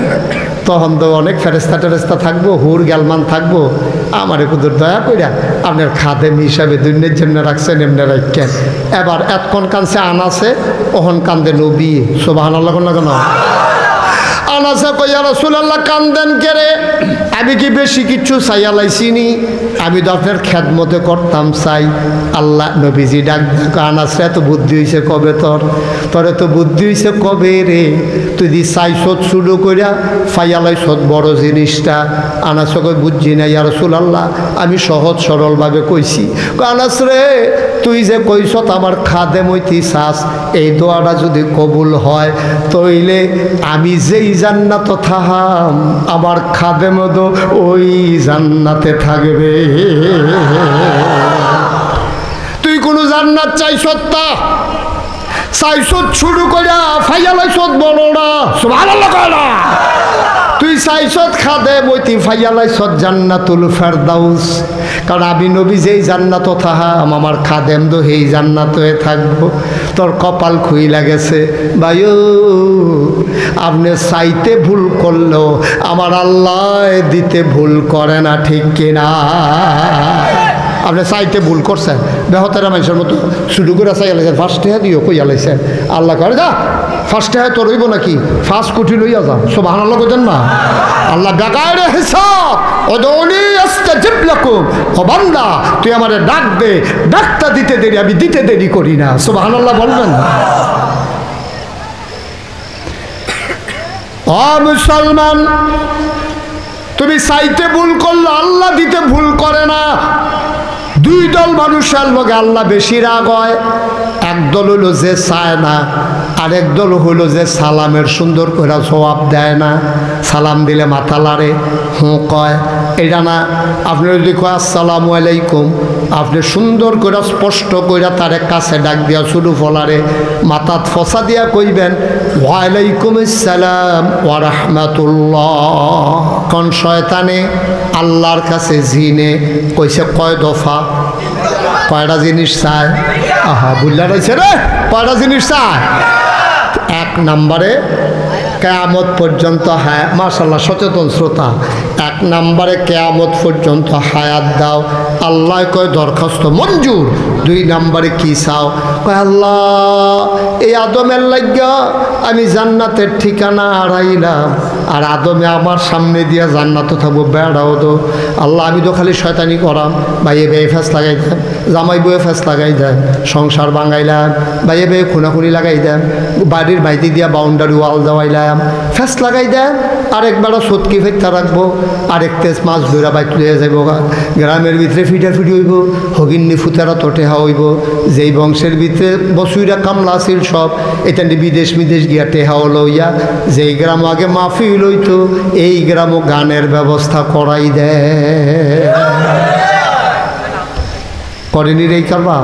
তখন তো অনেক ফেরেস্তা টেরেস্তা থাকবো, হুর গ্যালমান থাকবো। আমার একটু দয়া কইরা আপনার খাদেম হিসাবে দুনিয়ার জন্য রাখছেন, এমনি রাখেন। এবার এতক্ষণ কানছে আনাছে, ওহন কান্দে নবী সুবহানাল্লাহ না কেন? আনাসে কই ইয়া রাসূলুল্লাহ কান্দেন কেরে? আমি কি বেশি কিছু চাইয়া লাইছিনি? আমি তো আপনার খেদমতে করতাম চাই। আল্লাহ নবীজি ডাক আনাস রে, এত বুদ্ধি হয়েছে কবে তোর এত বুদ্ধি হয়েছে কবে রে? তুই দি চাইছত শুরু করিয়া ফাইয়া লাইছত বড় জিনিসটা। আনাস কই বুঝছি না ইয়া রাসূলুল্লাহ, আমি সহজ সরলভাবে কইছি। আনাস রে তুই যে কইছত আমার খাদেম হইতি চাস, এই দোয়াটা যদি কবুল হয় তইলে আমি যেই জান্নাত থাহাম আমার খাদেম তো ওই জান্নাতে থাকবে। তুই কোনো জান্নাত চাইছত তা চাইছত শুরু করিয়া ফাইয়া লাইছত বড়রা সুবহানাল্লাহ কয়না। তুই চাইছত খাদেম ওইতি ফাইয়া লাইছত জান্নাতুল ফেরদাউস। কারণ আমি নবী যেই জান্নাত থাহাম আমার খাদেম তো সেই জান্নাতে থাকবো। তোর কপাল খুইলা গেছে ভাইও, আপনি চাইতে ভুল করলেও আমার আল্লাহ দিতে ভুল করে না, ঠিক কিনা? আপনি চাইতে ভুল করছেন, বেহতারা মানুষের মতো শুরু করে চাইয়া লাইছেন, ফার্স্ট হ্যাঁ দিও কইয়া লাইছেন। আল্লাহ করে যা ফার্স্ট হ্যাঁ তোর হইব নাকি, ফার্স্ট কোটি লইয়া যা। সুবহানাল্লাহ কইতেন না? আল্লাহ বেগাইরে হিসাব ওদৌনি আস্তাজিব লাকুম। ও বান্দা তুই আমারে ডাক দে, ডাকটা দিতে দেরি, আমি দিতে দেরি করি না। সুবহানাল্লাহ বলবেন না? ও মুসলমান, তুমি চাইতে ভুল করলে আল্লাহ দিতে ভুল করে না। দুই দল মানুষের লগে আল্লাহ বেশি রাগ হয়। একদল হইল যে চায় না, আরেক দল হইল যে সালামের সুন্দর করে জবাব দেয় না। সালাম দিলে মাথা লাড়ে, হুঁ কয়, এটা না। আপনি যদি কয় আসসালামু আলাইকুম, আপনি সুন্দর করে স্পষ্ট করে তার কাছে ডাক দিয়া শুরু ফলারে মাথাত ফসা দিয়া কইবেন ওয়ালাইকুম আসসালাম ওয়া রাহমাতুল্লাহ। কোন শয়তানে আল্লাহর কাছে জিনে কইছে কয় দফা, কয়টা জিনিস চায়? আহা বুঝলা রয়েছে রে, কয়টা জিনিস চায়? 1 নম্বরে কিয়ামত পর্যন্ত হায়াত। মাশাআল্লাহ সচেতন শ্রোতা। 1 নম্বরে কিয়ামত পর্যন্ত হায়াত দাও। আল্লাহ কয় দরখাস্ত মঞ্জুর। 2 নম্বরে কি চাও? কয় আল্লাহ এই আদমের লাগিয়া আমি জান্নাতের ঠিকানা হারাইলাম, আর আদমে আমার সামনে দিয়া জান্নাতও থাকবো, বেড়াও দো। আল্লাহ আমি তো খালি শয়তানি করাম, ভাইয়ে বেয়ে ফেস লাগাই দেন, জামাই বয়ে ফেস লাগাই দেন, সংসার ভাঙাইলাম, ভাইয়ে বেয়ে খুনাখুনি লাগাই দেন, বাড়ির বাইতে দিয়া বাউন্ডারি ওয়াল দেওয়াইলাম, ফেস লাগাই দেন। আরেকবার সৎকি ফেরতা রাখবো, আরেক তেজ মাছ ধরা বাইক লইয়া যাইব। গ্রামের ভিতরে ফিটাফিটি হইব, হগিন্নি ফুতারা তোটেহা হইব। যেই বংশের ভিতরে বসুইরা কামলা আছিল সব এটা বিদেশ গিয়া টেহাও লইয়া। যেই গ্রাম আগে মাহফিল হইতো এই গ্রামও গানের ব্যবস্থা করাই দেয়। করেনি রে কারবা?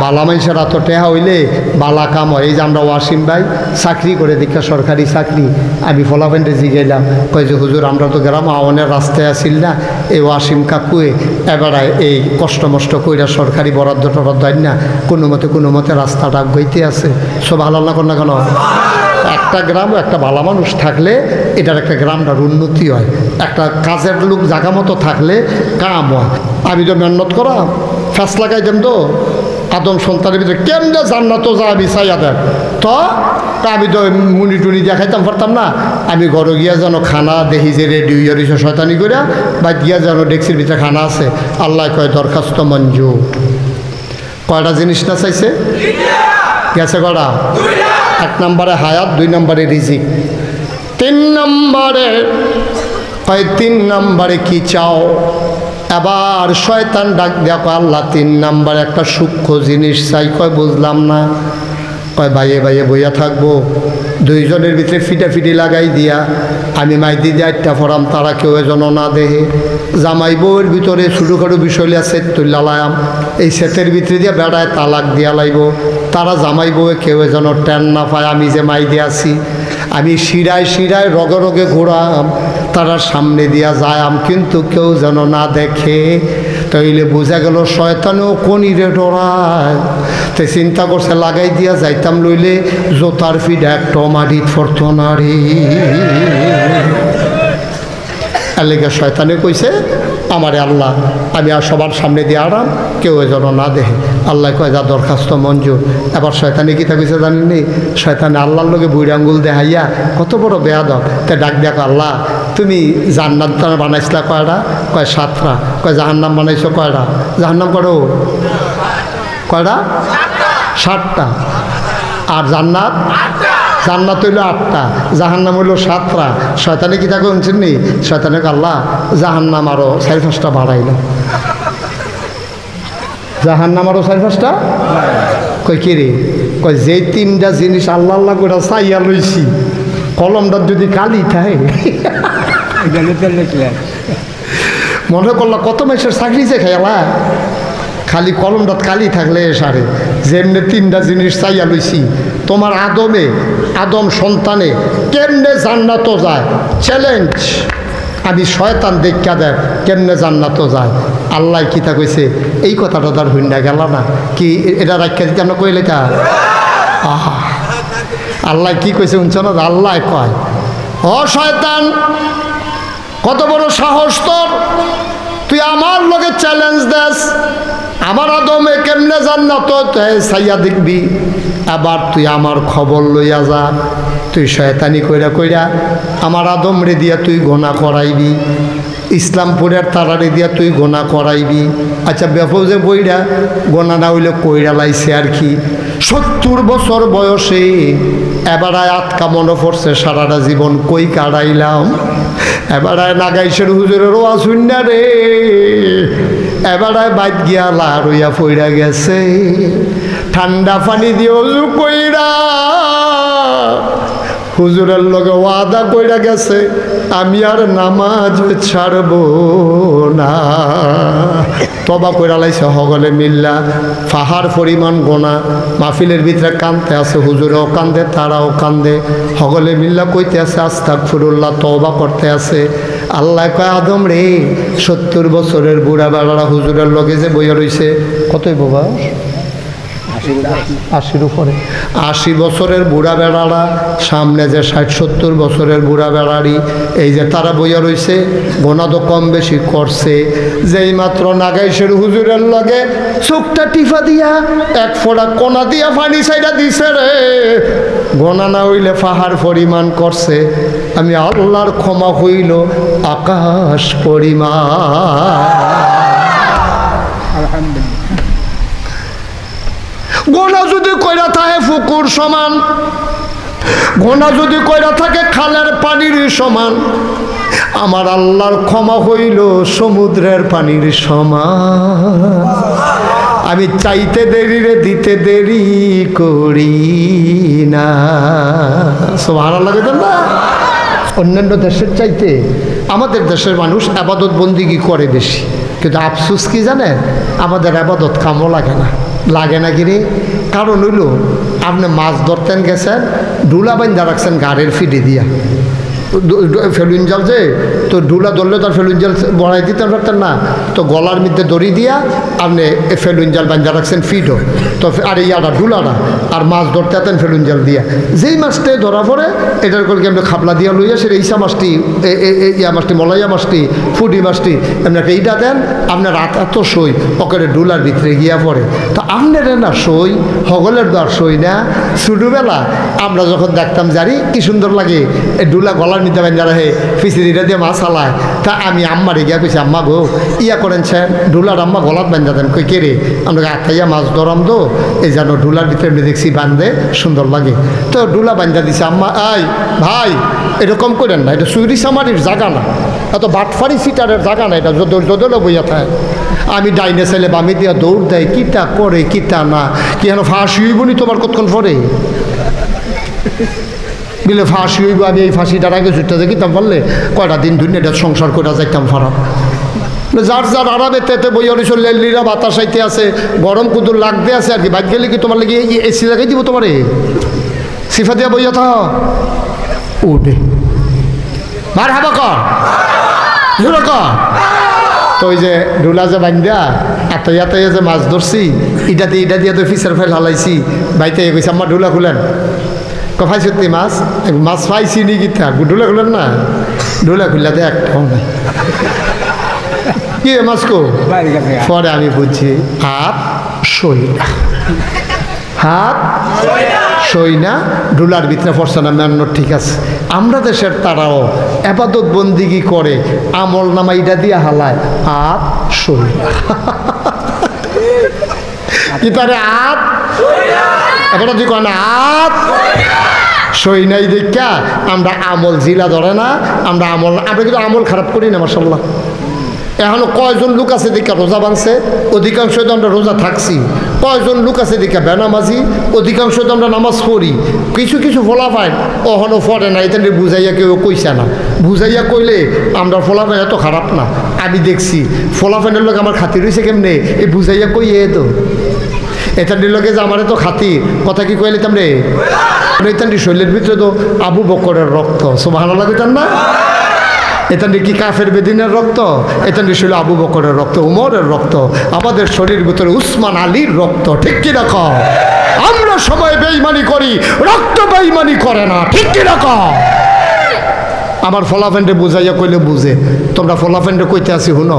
বালা মানুষের এত টেহা হইলে বালা কাম হয়। এই যে আমরা ওয়াসিম ভাই চাকরি করে দীক্ষা, সরকারি চাকরি। আমি ফলাফেন্টে জিগাইলাম, কয় যে হুজুর আমরা তো গ্রাম আওয়ানের রাস্তায় আসিল না, এই ওয়াসিম কাকুয়ে এবারে এই কষ্ট মষ্ট কইরা সরকারি বরাদ্দ টরাদ্দ না কোনো মতে রাস্তাটা গইতে আছে। সব ভালো না কেন? একটা গ্রাম একটা ভালো মানুষ থাকলে এটার একটা গ্রামটার উন্নতি হয়। একটা কাজের লোক জায়গা মতো থাকলে কাম হয়। আমি তো মেহনত করা ফ্যাস লাগাই দেন তো আদম সন্তানের ভিতরে কেমনে জান্নাত যা আমি চাইয়া দেন। তো তো আমি তো মুনি টুনি দিয়া খাইতাম পারতাম না, আমি ঘরে গিয়া যেন খানা দেখি যে রেডি হইয়া রয়েছে শয়তানি করিয়া, বা গিয়া যেন ডেক্সির ভিতরে খানা আছে। আল্লাহ কয় দরখাস্ত মঞ্জুর। কয়টা জিনিস না চাইছে? গেছে কটা? 1 নম্বরে হায়াত, 2 নম্বরে রিজিক, 3 নম্বরে কয় 3 নম্বরে কি চাও? এবার শয়তান ডাক দেয়া কয় আল্লাহ 3 নম্বরে একটা সূক্ষ্ম জিনিস চাই। কয় বুঝলাম না। কয় ভাইয়ে ভাইয়ে বইয়া থাকবো, 2 জনের ভিতরে ফিটাফিটি লাগাই দিয়া আমি মাইদি দিয়ে 8টা ফরাম, তারা কেউ যেন না দেহে। জামাই বউয়ের ভিতরে ছোটোখাটো বিষয় লিয়া সেট তুল্লা লায়াম, এই সেটের ভিতরে দিয়ে বেড়ায় তালাক দিয়া লাইব, তারা জামাই বউয়ে কেউ যেন টেন না পায় আমি যে মাইদি আছি। আমি শিরায় শিরায় রগে রগে ঘোরাম, তারা সামনে দিয়া যায়াম, কিন্তু কেউ যেন না দেখে। তাইলে বোঝা গেল শয়তানেও কনিরে ডরায়। তো চিন্তা করছে লাগাই দিয়া যাইতাম, লইলে জোতার ফিডা একটা মাটিত ফরত না রে। এলাকা শয়তানে কইছে আমারে আল্লাহ আমি আর সবার সামনে দিয়ে আরাম, কেউ যেন না দেখে। আল্লাহ কয় যা দরখাস্ত মঞ্জুর। এবার শয়তানে কি থাকছে জানেননি? শয়তানে আল্লাহর লোকে বুড়ি আঙ্গুল দেখাইয়া কত বড় বেয়াদব, তে ডাক দেখো আল্লাহ তুমি জান্নাত বানাইছিলা কয়টা? কয় 7টা। কয় জাহান্নাম বানাইছো কয়টা? জাহান্নাম করো কয়টা? 7টা। আর জান্নাত? জান্নাত হইল 8টা, জাহান্নাম হইল 7টা। শয়তানে কি থাকে শুনছেন নি? শয়তানে আল্লাহ জাহান্নাম আরো 4-5টা বাড়াইল। জাহান্নাম আরো 4-5টা। কই কি রে? কই যে 3টা জিনিস আল্লাহ আল্লাহ করে চাইয়া লইছি, কলমটা যদি কালি থাকে মনে করলো কত মাসের চাকরি যে খেলা, খালি কলমটা কালি থাকলে সারে। যেমনি 3টা জিনিস চাইয়া লইছি, তোমার আদম সন্তানে কেমনে জান্নাত যায় চ্যালেঞ্জ। আমি শয়তান দেখা দেয় কেমনে জান্নাত যায়। আল্লাহ কিতা কইছে এই কথাটা তার হইনা গেল না কি? এটা রাখা দিতে আমরা কইলে তা আহা আল্লাহ কি কইছে শুনছো না? আল্লাহ কয় ও শয়তান কত বড় সাহস তোর, তুই আমার লগে চ্যালেঞ্জ দেস আমার আদমে কেমনে জান্নাত চাইয়া দেখবি। আবার তুই আমার খবর লইয়া যা, তুই শয়তানি কইরা কইরা আমার আদম রে দিয়া তুই গোনা করাইবি, ইসলামপুরের তারারে দিয়া তুই গোনা করাইবি। আচ্ছা বেফৌজে বইরা গোনা না হইলে কইরা লাইছে আর কি। 70 বছর বয়সে এবারায় আটকা মনে পড়ছে সারাটা জীবন কই কাটাইলাম। এবারায় নাগাইশের হুজুরের ওয়াজ শুননা রে, এবারায় বাইত গিয়া লার হইয়া পইরা গেছে, ঠান্ডা পানি দিয়ে অজু কইরা হুজুরের লগে ওয়াদা কইরা গেছে আমি আর নামাজ ছাড়ব না। তবা কইরা লাইছে হগলে মিল্লা, ফাহার পরিমাণ গোনা। মাহফিলের ভিতরে কান্দতে আছে, হুজুরেও কান্দে তারাও কান্দে, হগলে মিল্লা কইতে আছে আস্তাগফিরুল্লাহ, তওবা করতে আছে। আল্লাহ কয় আদম রে 70 বছরের বুড়া বেড়ারা হুজুরের লগে যে বইয়া রইছে, কতই বাবা 80-র উপরে, 80 বছরের বুড়া বেড়ারা সামনে যে 60-70 বছরের বুড়া বেড়ারি এই যে তারা বইয়া রইছে, গোনা তো কম বেশি করছে। যেই মাত্র নাগাইশের হুজুরের লগে চোখটা টিফা দিয়া 1 ফোঁটা কোনা দিয়া পানি ছাইড়া দিছে রে, গোনা না হইলে পাহাড় পরিমাণ করছে। আমি আল্লাহর ক্ষমা হইল আকাশ পরিমাণ। গোনা যদি কইরা থাকে পুকুর সমান, গোনা যদি কইরা থাকে খালের পানির সমান, আমার আল্লাহর ক্ষমা হইল সমুদ্রের পানির সমান। আমি চাইতে দেরি রে দিতে দেরি করি না। সুবহানাল্লাহ না? অন্যান্য দেশের চাইতে আমাদের দেশের মানুষ আবাদত বন্দিগি করে বেশি, কিন্তু আফসোস কি জানেন? আমাদের আবাদত কামও লাগে না। লাগে না কিরে? কারণ হইল আপনি মাছ ধরতেন গেছেন, ডুলা বাইন্দা রাখছেন গাড়ির ফিডে দিয়া, ফেলুন জাল যে তো ডুলা ধরলে তার ফেলুন জাল বড়াই দিতে পারতেন না, তো গলার মধ্যে দড়ি দিয়া আপনি ফেলুন জাল বান্ধা রাখছেন ফিডও তো, আর ইয়াটা ডুলাটা আর মাছ ধরতে আতেন ফেলুন জাল দিয়া। যেই মাছটাই ধরা পড়ে এটার করে আপনি খাপলা দিয়া লইয়া সেটা ইসা মাছটি, ইয়া মাছটি, মলাইয়া মাছটি, ফুটি মাছটি আপনাকে এইটা দেন, আপনার রাত এত সই ওকে ডুলার ভিতরে গিয়া পড়ে। তো আপনার না সই হগলের দর সই না। ছোটোবেলা আমরা যখন দেখতাম জারি কি সুন্দর লাগে এই ডুলা গলার নিতে পারেন যারা হে ফিসিরিটা দিয়ে মাছ আলায়, তা আমি আম্মারে গিয়া কইছি আম্মা গো ইয়া করেনছেন ডুলার আম্মা গলাত বান্ধা দেন, কই কে রে আমরা আত্মাইয়া মাছ ধরাম দো এই যেন ডুলার ভিতরে দেখছি বান্ধে সুন্দর লাগে, তো ডুলা বান্ধা দিছে আম্মা। আই ভাই এরকম করেন না, এটা চুরি সামারির জায়গা না, এত বাটফারি সিটারের জায়গা না, এটা যদল বইয়া থাকে। আমি ডাইনে ছেলে বামি দিয়া দৌড় দেয়, কিতা করে কিতা না, কি যেন ফাঁসি হইব নি তোমার কতক্ষণ পরে বিলে ফাঁসি হইব। আমি এই ফাঁসিটার আগে ছুটতে দেখি তা বললে কয়টা দিন দুনিয়াটা সংসার করে যাইতাম ফারাম। যার যার আরামে তেতে বই অনিশ লেলিরা বাতাস আইতে আছে, গরম কুদুর লাগতে আছে আর কি, বাইক গেলে কি তোমার লেগে এসি লাগাই দিব তোমারে সিফা দিয়া বইয়া থা উঠে মার হাবা কর ঝুড়ো কর। তো ওই যে ডুলা যে বান্ধা আতাই যে মাছ ধরছি ইটা দিয়ে তো ফিসের ফেল হালাইছি, বাইতে কইছে আম্মা ডুলা খুলেন, কফাই সত্যি মাছ মাছ পাইছি নি কি থাক, ডুলা খুলেন না, ডুলা খুললাতে একটাও নাই। কি মাছ কো পরে আমি বুঝছি হাত সই না, হাত সই না, ডুলার ভিতরে পড়ছে না মেন্ন, ঠিক আছে। আমরা দেশের তারাও এবাদত বন্দিগি করে আমল নামা ইটা দিয়ে হালায় হাত সই না কি তারে হাত এবার তুই কয় না হাত সই নাই দেখা আমরা আমল জিলা ধরে না, আমরা কিন্তু আমল খারাপ করি না মাশাআল্লাহ। এখনো কয়জন লোক আছে দেখা রোজা ভাঙছে, অধিকাংশ তো আমরা রোজা থাকছি, কয়জন লোক আছে দেখা বেনামাজি, অধিকাংশ তো আমরা নামাজ পড়ি, কিছু কিছু ফলাফাইন ওখানো পড়ে না, এটা বুঝাইয়া কেউ কইছে না, বুঝাইয়া কইলে আমরা ফলাফাইন এত খারাপ না। আমি দেখছি ফলাফাইনের লোক আমার খাতির হয়েছে কেমনে, এই বুঝাইয়া কই তো এটার লোকে যে আমার এত খাতির কথা কি কইলে তামরে এটার শরীরের ভিতরে তো আবু বকরের রক্ত, সুবহানাল্লাহ কইতাম না, এটা কি কাফের বেদিনের রক্ত, এটা ছিল আবু বকরের রক্ত, উমরের রক্ত, আমাদের শরীর ভিতরে উসমান আলীর রক্ত, ঠিক কি রাখো। আমরা সবাই বেঈমানি করি, রক্ত বেঈমানি করে না, ঠিক কি রাখো। আমার ফলাফেন্ডে বুঝাইয়া কইলে বুঝে, তোমরা ফলাফেন্ডে কইতে আসি হুনো,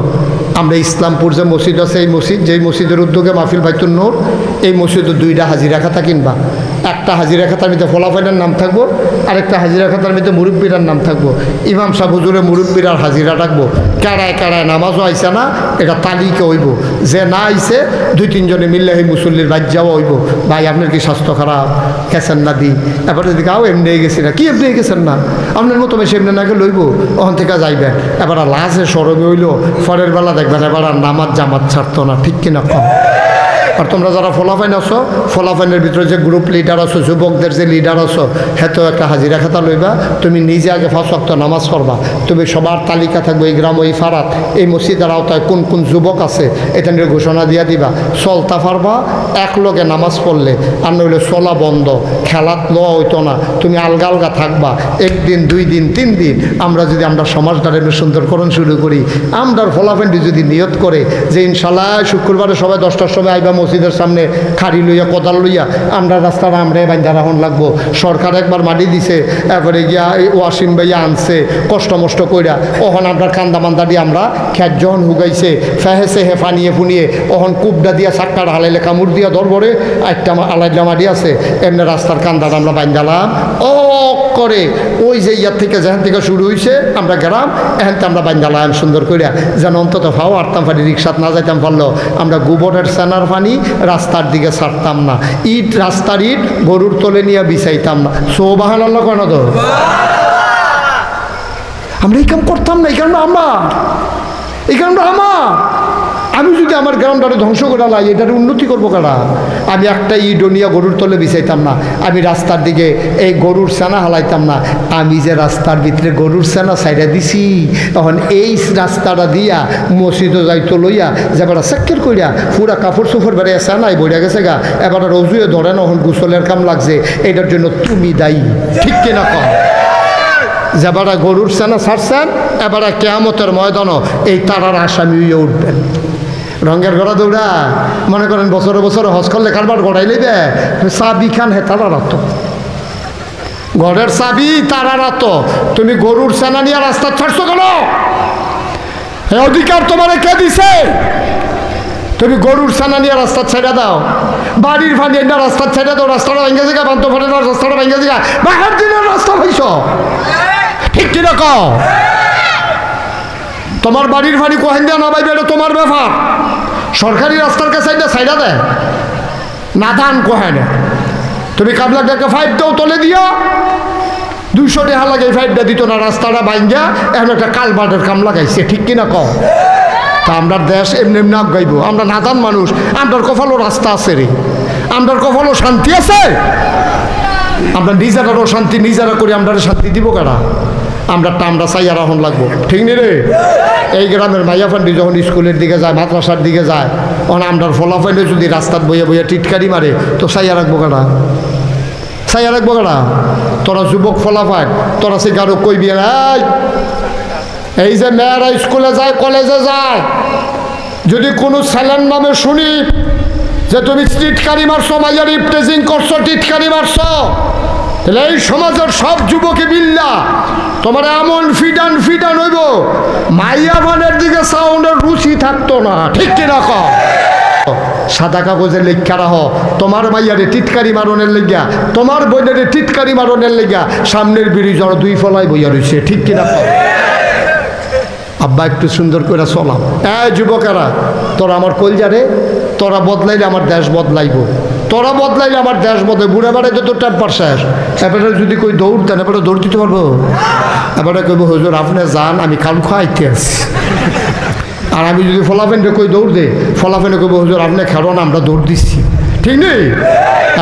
আমরা ইসলামপুর যে মসজিদ আছে এই মসজিদ, যেই মসজিদের উদ্যোগে মাহফিল বাইতুন নূর, এই মসজিদে দুইটা হাজিরা খাতা কিনবা, একটা হাজিরা খাতার মধ্যে ফলাফাইনের নাম থাকবো, আরেকটা হাজিরা খাতার মধ্যে মুরব্বীরার নাম থাকবো। ইমাম সাহেব হুজুরে মুরব্বীরার হাজিরা রাখবো, কারায় কারায় নামাজও আইসে না এটা তালিকা হইব, যে না আইসে দুই তিনজনে মিললে এই মুসল্লির বাদ যাওয়া হইব, ভাই আপনার কি স্বাস্থ্য খারাপ গেছেন না দি, এবার যদি কাউ এমনি গেছি না, কি এমনি গেছেন না আপনার মতো বেশি এমনি নাকি লইব, ওখান থেকে যাইবেন। এবার লাজে সরমে হইল পরের বেলা দেখবেন এবার আর নামাজ জামাত ছাড়তো না, ঠিক কিনা কম। আর তোমরা যারা ফলাফাইন আছো, ফলাফাইনের ভিতরে যে গ্রুপ লিডার আছো, যুবকদের যে লিডার আছো, হেতেও একটা হাজিরা খাতা লইবা, তুমি নিজে আগে 5 ওয়াক্ত নামাজ পড়বা, তুমি সবার তালিকা থাকবে এই গ্রাম ওই ফারাত এই মসজিদের আওতায় কোন কোন যুবক আছে এটা নিয়ে ঘোষণা দিয়া দিবা, চলতা পারবা এক লগে নামাজ পড়লে, আর নইলে চলা বন্ধ, খেলাত লওয়া হইতো না, তুমি আলগা আলগা থাকবা, 1 দিন 2 দিন 3 দিন। আমরা যদি আমরা সমাজটারে সুন্দরকরণ শুরু করি, আমরার ফলাফাইনটি যদি নিয়ত করে যে ইনশাল্লাহ শুক্রবারে সবাই 10টার সময় আইবা মসজিদের সামনে খাড়ি লইয়া কোদাল লইয়া আমরা রাস্তাটা আমরা বাইন্দা রাখুন লাগবো। সরকার একবার মাটি দিছে, এরপরে গিয়া ওয়াসিম ভাইয়া আনছে কষ্ট মষ্ট কইরা, ওখান আপনার কান্দা মান্দা দিয়ে আমরা খেত যখন হুগাইছে ফেহেছে হে ফানিয়ে ফুনিয়ে ওখান কুবডা দিয়া চাক্কার হালাইলে কামড় দিয়া ধরবরে একটা আলাইলা মাটি আছে, এমনি রাস্তার কান্দাটা আমরা বাইন্দালাম ও করে ওই যে ইয়ার থেকে যেখান থেকে শুরু হয়েছে আমরা গেলাম এখানতে আমরা বাইন্দালাম সুন্দর করিয়া, যেন অন্তত ফাও আরতাম পানি রিক্সাত না যাইতাম পারলো, আমরা গোবরের সেনার পানি রাস্তার দিকে ছাড়তাম না, ইট রাস্তার ইট গরুর তলে নিয়ে বিছাইতাম না, সুবহানাল্লাহ কেন তো আমরা এই কাম করতাম না, এই কারণটা আমার আমি যদি আমার গ্রামটারে ধ্বংস করে লাই এটার উন্নতি করবো কারা, আমি একটা ইডোনিয়া গরুর তলে বিছাইতাম না, আমি রাস্তার দিকে এই গরুর সেনা হালাইতাম না, আমি যে রাস্তার ভিতরে গরুর সেনা সাইডা দিছি তখন এই রাস্তাটা দিয়া মসজিদও যাইতো লইয়া যে এবার সেক্কের কইরা পুরা কাপড় চোপড় বেড়ে সেনাই বইয়া গেছে গা, এবার রজুয়ে ধরে না, গোসলের কাম লাগছে, এটার জন্য তুমি দায়ী, ঠিক কিনা কম। যেবারে গরুর সেনা ছাড়ছেন এবারে কেয়ামতের ময়দানও এই তারার আসামি হয়ে উঠবেন। রঙের ঘোড়া দৌড়া মনে করেন বছরে বছরে হজ করলে কারবার গড়াই নেবে চাবি খান হে তারা রাত ঘরের চাবি তারা রাত। তুমি গরুর সেনা নিয়ে রাস্তা ছাড়ছো কেন? এই অধিকার তোমার কে দিছে? তুমি গরুর সেনা নিয়ে রাস্তা ছেড়ে দাও, বাড়ির ভাঙিয়ে না রাস্তা ছেড়ে দাও। রাস্তাটা ভেঙে দিঘা বান্ত ফেলে দাও, রাস্তাটা ভেঙে দিঘা বাহার দিনের রাস্তা হইছ ঠিক কিনা কও? তোমার বাড়ির ভাড়ি কোহেন দেওয়া না পাইবে এটা তোমার ব্যাপার। সরকারি রাস্তার কাছে সাইডা দেয় না দান কোহেন। তুমি কাবলা ডাকে ফাইভ দাও তলে দিও, 200 টাকা লাগে এই ফাইভটা দিত না। রাস্তাটা ভাঙ্গা এখন একটা কালবাটের কাম লাগাইছে ঠিক কিনা কও? তা আমরা দেশ এমনি এমনি আগাইব? আমরা নাদান মানুষ, আমরার কপালও রাস্তা আছে রে, আমরার কপালও শান্তি আছে। আমরা নিজেরারও শান্তি নিজেরা করি, আমরা শান্তি দিব কারা? আমরা টামরা চাইয়া রাহন লাগবো ঠিক নি রে? এই গ্রামের মাইয়াফান্ডি যখন স্কুলের দিকে যায় মাদ্রাসার দিকে যায় তখন আমরার ফলাফাইলে যদি রাস্তার বইয়া বইয়া টিটকারি মারে তো চাইয়া রাখবো কারা? চাইয়া রাখবো কারা? তোরা যুবক ফলাফাই তোরা সে কারো কইবি এই যে মেয়েরা স্কুলে যায় কলেজে যায়, যদি কোনো ছেলের নামে শুনি যে তুমি টিটকারি মারছো, মাইয়ার ইফটেজিং করছো, টিটকারি মারছো, তাহলে এই সমাজের সব যুবকে মিল্লা তোমার এমন ফিডান ফিডান হইব মাইয়া ভানের দিকে সাউন্ডের রুচি থাকতো না ঠিক কিনা কও? সাদা কাগজে লেখা রাহ তোমার মাইয়ারে টিটকারি মারনের লেগা, তোমার বোনের টিটকারি মারনের লেগা সামনের ব্রিজ আর 2 ফলাই বইয়া রয়েছে ঠিক কিনা কও? আব্বা একটু সুন্দর করে চলাম। যুবকেরা তোরা আমার কলজারে, তোরা বদলাইলে আমার দেশ বদলাইব, তোরা বদলাইলে আমার দেশ বদলে। বুড়ে বেড়াইতে তোর টেম্পার শেষ। এবারে যদি কই দৌড় দেন এবারে দৌড় দিতে পারবো? এবারে কইব হুজুর আপনি যান আমি কাল খাইতে আছি। আর আমি যদি ফলাফেনটা কই দৌড় দে, ফলাফেনে কইব হুজুর আপনি খেলো না আমরা দৌড় দিচ্ছি ঠিক নেই?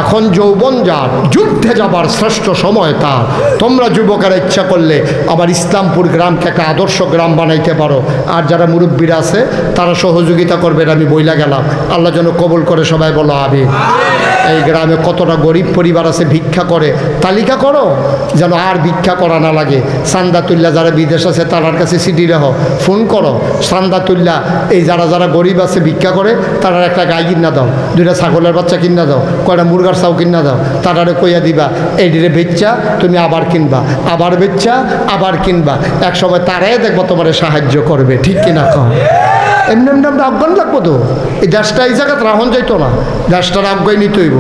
এখন যৌবন যার, যুদ্ধে যাবার শ্রেষ্ঠ সময় তার। তোমরা যুবকেরা ইচ্ছা করলে আবার ইসলামপুর গ্রামকে একটা আদর্শ গ্রাম বানাইতে পারো। আর যারা মুরব্বীরা আছে তারা সহযোগিতা করবে, আমি বইলা গেলাম। আল্লাহ যেন কবুল করে, সবাই বলো আমিন। এই গ্রামে কতটা গরিব পরিবার আছে ভিক্ষা করে তালিকা করো, যেন আর ভিক্ষা করা না লাগে। চান্দা তুল্লা যারা বিদেশ আছে তার কাছে সিডি রাহ, ফোন করো, চান্দা তুল্লা এই যারা যারা গরিব আছে ভিক্ষা করে তারা একটা গাই কিনা দাও, 2টা ছাগলের বাচ্চা কিনা দাও, কয়টা মুরগার চাও কিনা দাও, তারারে কইয়া দিবা এই ডিরে বেচ্চা তুমি আবার কিনবা, আবার বেচ্চা আবার কিনবা। এক সময় তারাই দেখবো তোমার সাহায্য করবে ঠিক কিনা কম? এমনি এমনি আমরা আফগান লাগবো তো? এই দেশটা এই জায়গাতে রাহন যাইতো না, দেশটার আফগান নিতে হইব।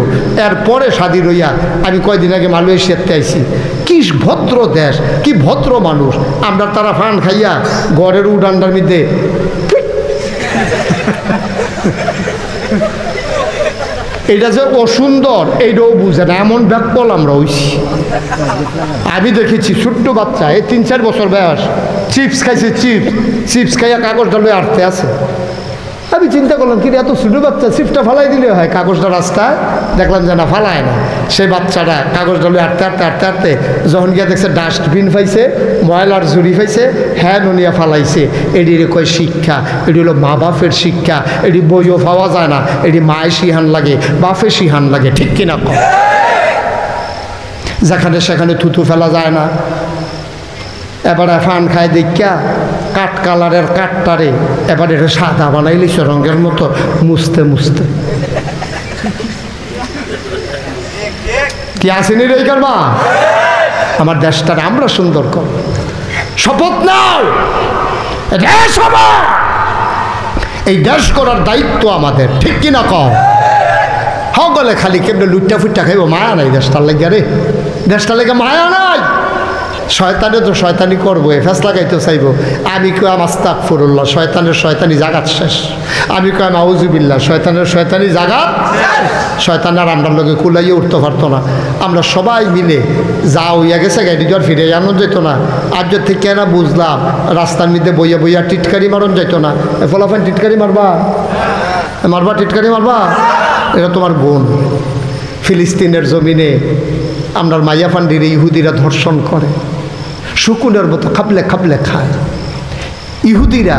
এরপরে স্বাধীন হইয়া আমি কয়দিন আগে মালয়েশিয়াতে আইছি, কি ভদ্র দেশ, কি ভদ্র মানুষ। আমরা তারা ফান খাইয়া ঘরের উডান্ডার মধ্যে এটা যে অসুন্দর এইটাও বুঝে না, এমন ব্যাকল আমরা হইছি। আমি দেখেছি ছোট্ট বাচ্চা এই 3-4 বছর বয়স চিপস খাইছে, চিপস খাইয়া কাগজটা লয়ে আটতে আছে। আমি চিন্তা করলাম কি এত ছোটো বাচ্চা চিপসটা ফালাই দিলে হয়, কাগজটা রাস্তায় দেখলাম যে না ফালায় না। সেই বাচ্চাটা কাগজটা লয়ে আটতে আটতে আটতে আটতে যখন গিয়ে দেখছে ডাস্টবিন পাইছে, ময়লার ঝুড়ি পাইছে, হ্যাঁ ননিয়া ফালাইছে। এটির কয় শিক্ষা, এটি হলো মা বাপের শিক্ষা। এটি বইও পাওয়া যায় না, এটি মায়ের শিহান লাগে, বাপের শিহান লাগে ঠিক কিনা কম? যেখানে সেখানে থুতু ফেলা যায় না। এবারে ফান খায় দেখা কাঠ কালারের কাঠটারে এবার এটা সাদা বানাইলিস রঙের মতো মুছতে মুছতে। কি আসেনি রে করবা আমার দেশটারে আমরা সুন্দর কর। শপথ নাও, দেশ আমার, এই দেশ করার দায়িত্ব আমাদের ঠিক কিনা কম? হগলে খালি কেমনে লুটটা ফুটটা খাইব, মায়া নাই দেশটার লেগে রে, দেশটার লেগে মায়া নাই। শয়তানে তো শয়তানি করবো, ফেস লাগাইতে চাইব। আমি কয়াম আস্তাগফিরুল্লাহ, শয়তানের শয়তানি জাগাত শেষ। আমি কয়াম আউযুবিল্লাহ, শয়তানের শয়তানি জাগাত। শয়তান আর আমরা লোকে কুলাইয়ে উঠতে পারতো না। আমরা সবাই মিলে যা হইয়া গেছে গাড়ি আর ফিরে আনো যেত না। আর যদি থেকে না বুঝলাম রাস্তার মধ্যে বইয়া বইয়া টিটকারি মারন যেত না। ফলাফান টিটকারি মারবা, মারবা টিটকারি মারবা, এটা তোমার বোন। ফিলিস্তিনের জমিনে আমরা মাইয়া ফান্ডির ইহুদিরা ধর্ষণ করে, শুকুনের মতো খাবলে খাবলে খায়। ইহুদিরা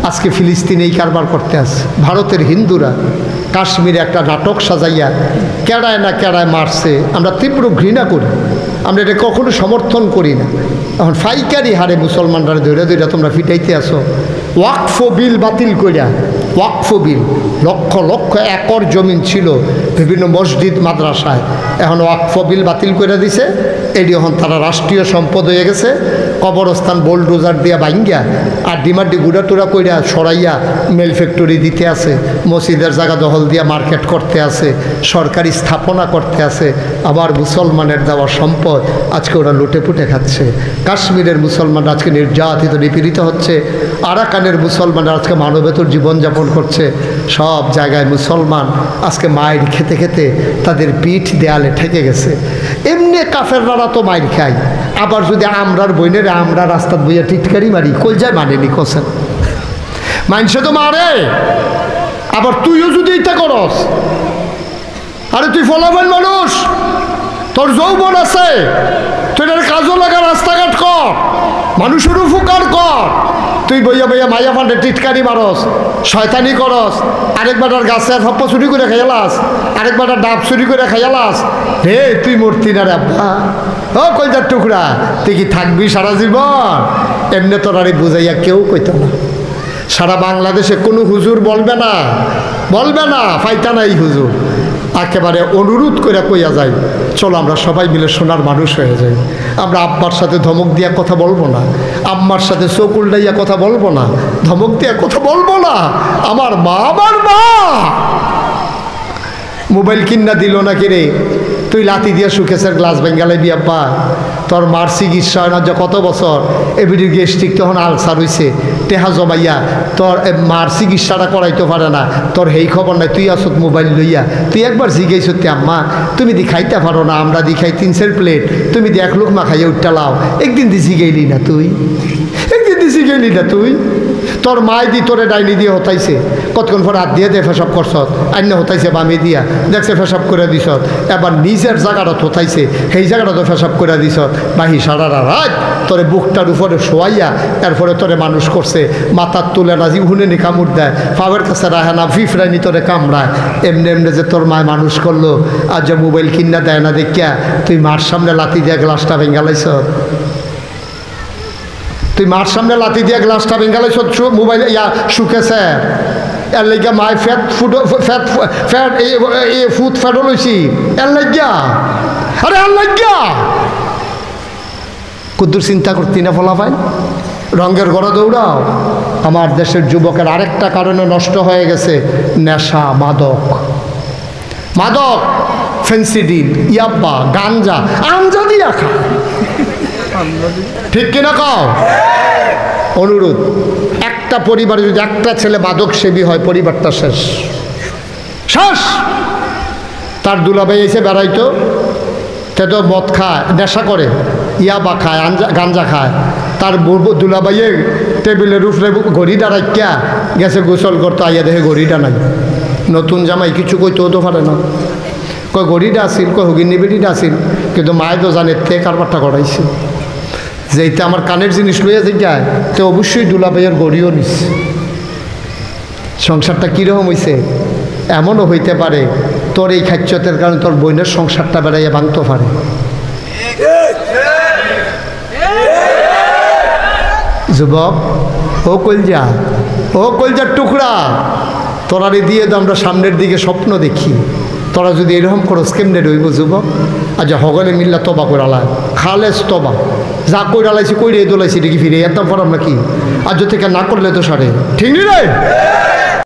আজকে ফিলিস্তিনে এই কারবার করতে আসে। ভারতের হিন্দুরা কাশ্মীরে একটা নাটক সাজাইয়া কেড়ায় না কেড়ায় মারছে। আমরা তীব্র ঘৃণা করি। আমরা এটা কখনো সমর্থন করি না। এখন ফাইকারি হারে মুসলমানরা ধরে ধরে তোমরা ফিটাইতে আসো। ওয়াকফ বিল বাতিল কইরা, ওয়াকফ বিল লক্ষ লক্ষ একর জমিন ছিল বিভিন্ন মসজিদ মাদ্রাসায়, এখন ওয়াকফ বিল বাতিল করে দিছে। এটি এখন তারা রাষ্ট্রীয় সম্পদ হয়ে গেছে। কবরস্থান বোলডোজার দিয়া ভাঙ্গিয়া আর ডিমান্ডি গুড়া টুড়া কইরা সরাইয়া মেল ফ্যাক্টরি দিতে আছে, মসজিদের জায়গা দখল দিয়া মার্কেট করতে আছে, সরকারি স্থাপনা করতে আছে। আবার মুসলমানের দেওয়া সম্পদ আজকে ওরা লুটে পুটে খাচ্ছে। কাশ্মীরের মুসলমানরা আজকে নির্যাতিত নিপীড়িত হচ্ছে। আরাকানের মুসলমানরা আজকে মানবেতর জীবনযাপন করছে। সব জায়গায় মুসলমান আজকে মায়ের খেতে খেতে তাদের পিঠ দেয়ালে ঠেকে গেছে। এমনি কাফেররা তো মায়ের খায়, আবার যদি আমরার বইনের আমরা রাস্তার বইয়া টিটকারি মারি, কই যায় মানেনি কোসেন মানুষে তো মারে। আবার তুইও যদি এটা করস, আরে তুই ফলাফল মানুষ, তোর যৌবন আছে, তুই কাজও লাগা, রাস্তাঘাট কর, মানুষের উপকার কর। তুই বইয়া বইয়া মাইয়া ফান্ডে টিটকারি মারস, শয়তানি করস, আরেকবার গাছের হপ্পা চুরি করে খাইয়ালাস, আরেকবার ডাব চুরি করে খাইয়ালাস। হে তুই মূর্তি না রে আব্বা, ও কলজার টুকরা, তুই কি থাকবি সারা জীবন? এমনি তোর আরে বুঝাইয়া কেউ কইত না। সারা বাংলাদেশে কোনো হুজুর বলবে না, বলবে না ফাইতা নাই হুজুর। একেবারে অনুরোধ করে কইয়া যাই, চলো আমরা সবাই মিলে সোনার মানুষ হয়ে যাই। আমরা আব্বার সাথে ধমক দিয়া কথা বলবো না, আম্মার সাথে চোখ উল্টাইয়া কথা বলবো না, ধমক দিয়া কথা বলবো না। আমার মা, আমার মা মোবাইল কিনা দিল না কিরে, তুই লাতি দিয়া সুকেশের গ্লাস বেঙ্গালে বিয়া পা। তোর মার চিকিৎসা হয় না যে কত বছর, এবিডি গেস্ট্রিক তখন আলসার হয়েছে, টেহা জমাইয়া তোর মার চিকিৎসাটা করাইতে পারে না। তোর সেই খবর নাই, তুই আসত মোবাইল লইয়া, তুই একবার জিজ্ঞাইছ আম্মা তুমি দি খাইতে পারো না, আমরা দি খাই 3 প্লেট, তুমি দি 1 লোক মা খাইয়া উঠটা লাও। একদিন দি জিগাইলি না তুই, একদিন দি জিগাইলি না তুই। তোর মায় দি তোরে ডাইনি দিয়ে হতাইছে, কতক্ষণ পর হাত দিয়ে দে ফেসাব করছ, আন্য হতাইছে বামি দিয়া, দেখছে ফেসাব করে দিস। এবার নিজের জায়গাটা হতাইছে, সেই জায়গাটা তো ফেসাব করে দিস। বাহি সারা রাত তোরে বুকটার উপরে শোয়াইয়া এরপরে তোরে মানুষ করছে। মাথার তুলে না হুনে নি কামড় দেয়, ফাওয়ার কাছে রাহে না, ফিফরাইনি তোরে কামড়ায়। এমনি এমনি যে তোর মায় মানুষ করলো, আর যে মোবাইল কিনা দেয় না দেখিয়া তুই মার সামনে লাথি দিয়া গ্লাসটা ভেঙ্গালাইছ। তুই মার সামনে লাথি দিয়া গ্লাসটা ভেঙ্গালাইছ মোবাইল ইয়া শুকেছে। এর লাগিয়া মায় ফুট ফ্যাটও লইছি এর লাগিয়া। আরে এর লাগিয়া কুদ্দুর চিন্তা করতি না ফলাফাই রঙের ঘরে দৌড়াও। আমার দেশের যুবকের আরেকটা কারণে নষ্ট হয়ে গেছে, নেশা, মাদক, মাদক, ফেন্সিডিল, ইয়াব্বা, গাঞ্জা, আঞ্জা দিয়া খা। ঠিক কিনা কও? অনুরোধ, একটা পরিবারে যদি একটা ছেলে মাদক সেবী হয়, পরিবারটা শেষ, শেষ। তার দুলাভাই এসে বেড়াইতো, সে তো মদ খায়, নেশা করে, ইয়াবা খায়, গাঞ্জা খায়। তার দুলাভাইয়ে টেবিলের উপরে ঘড়িটা রাখিয়া গেছে গোসল করতো, আইয়া দেখে ঘড়িটা নাই। নতুন জামাই কিছু কইতেও তো পারে না, কয় ঘড়িটা আসিল, কয় হুগিনি বেড়িটা আসিল, কিন্তু মায়ে তো জানে তে কারবারটা করাইছে। যেইটা আমার কানের জিনিস লইয়া যে যায়, তো অবশ্যই দুলাভাইয়ের গড়িও নিস। সংসারটা কীরকম হয়েছে? এমনও হইতে পারে তোর এই খাচ্যতের কারণে তোর বোনের সংসারটা বেড়াইয়া ভাঙতে পারে। যুবক, ও কলজা, ও কলজার টুকরা, তোরারে দিয়ে তো আমরা সামনের দিকে স্বপ্ন দেখি। তোরা যদি এরকম করো কেমনে রইব যুবক? আচ্ছা হগলে মিল্লা তবা করালা, খালেস তবা, যা কইরালাইছি কইরে দোলাইছি দেখি ফিরে একদম পড়াম নাকি? আজ থেকে না করলে তো সারে ঠিক নি রে।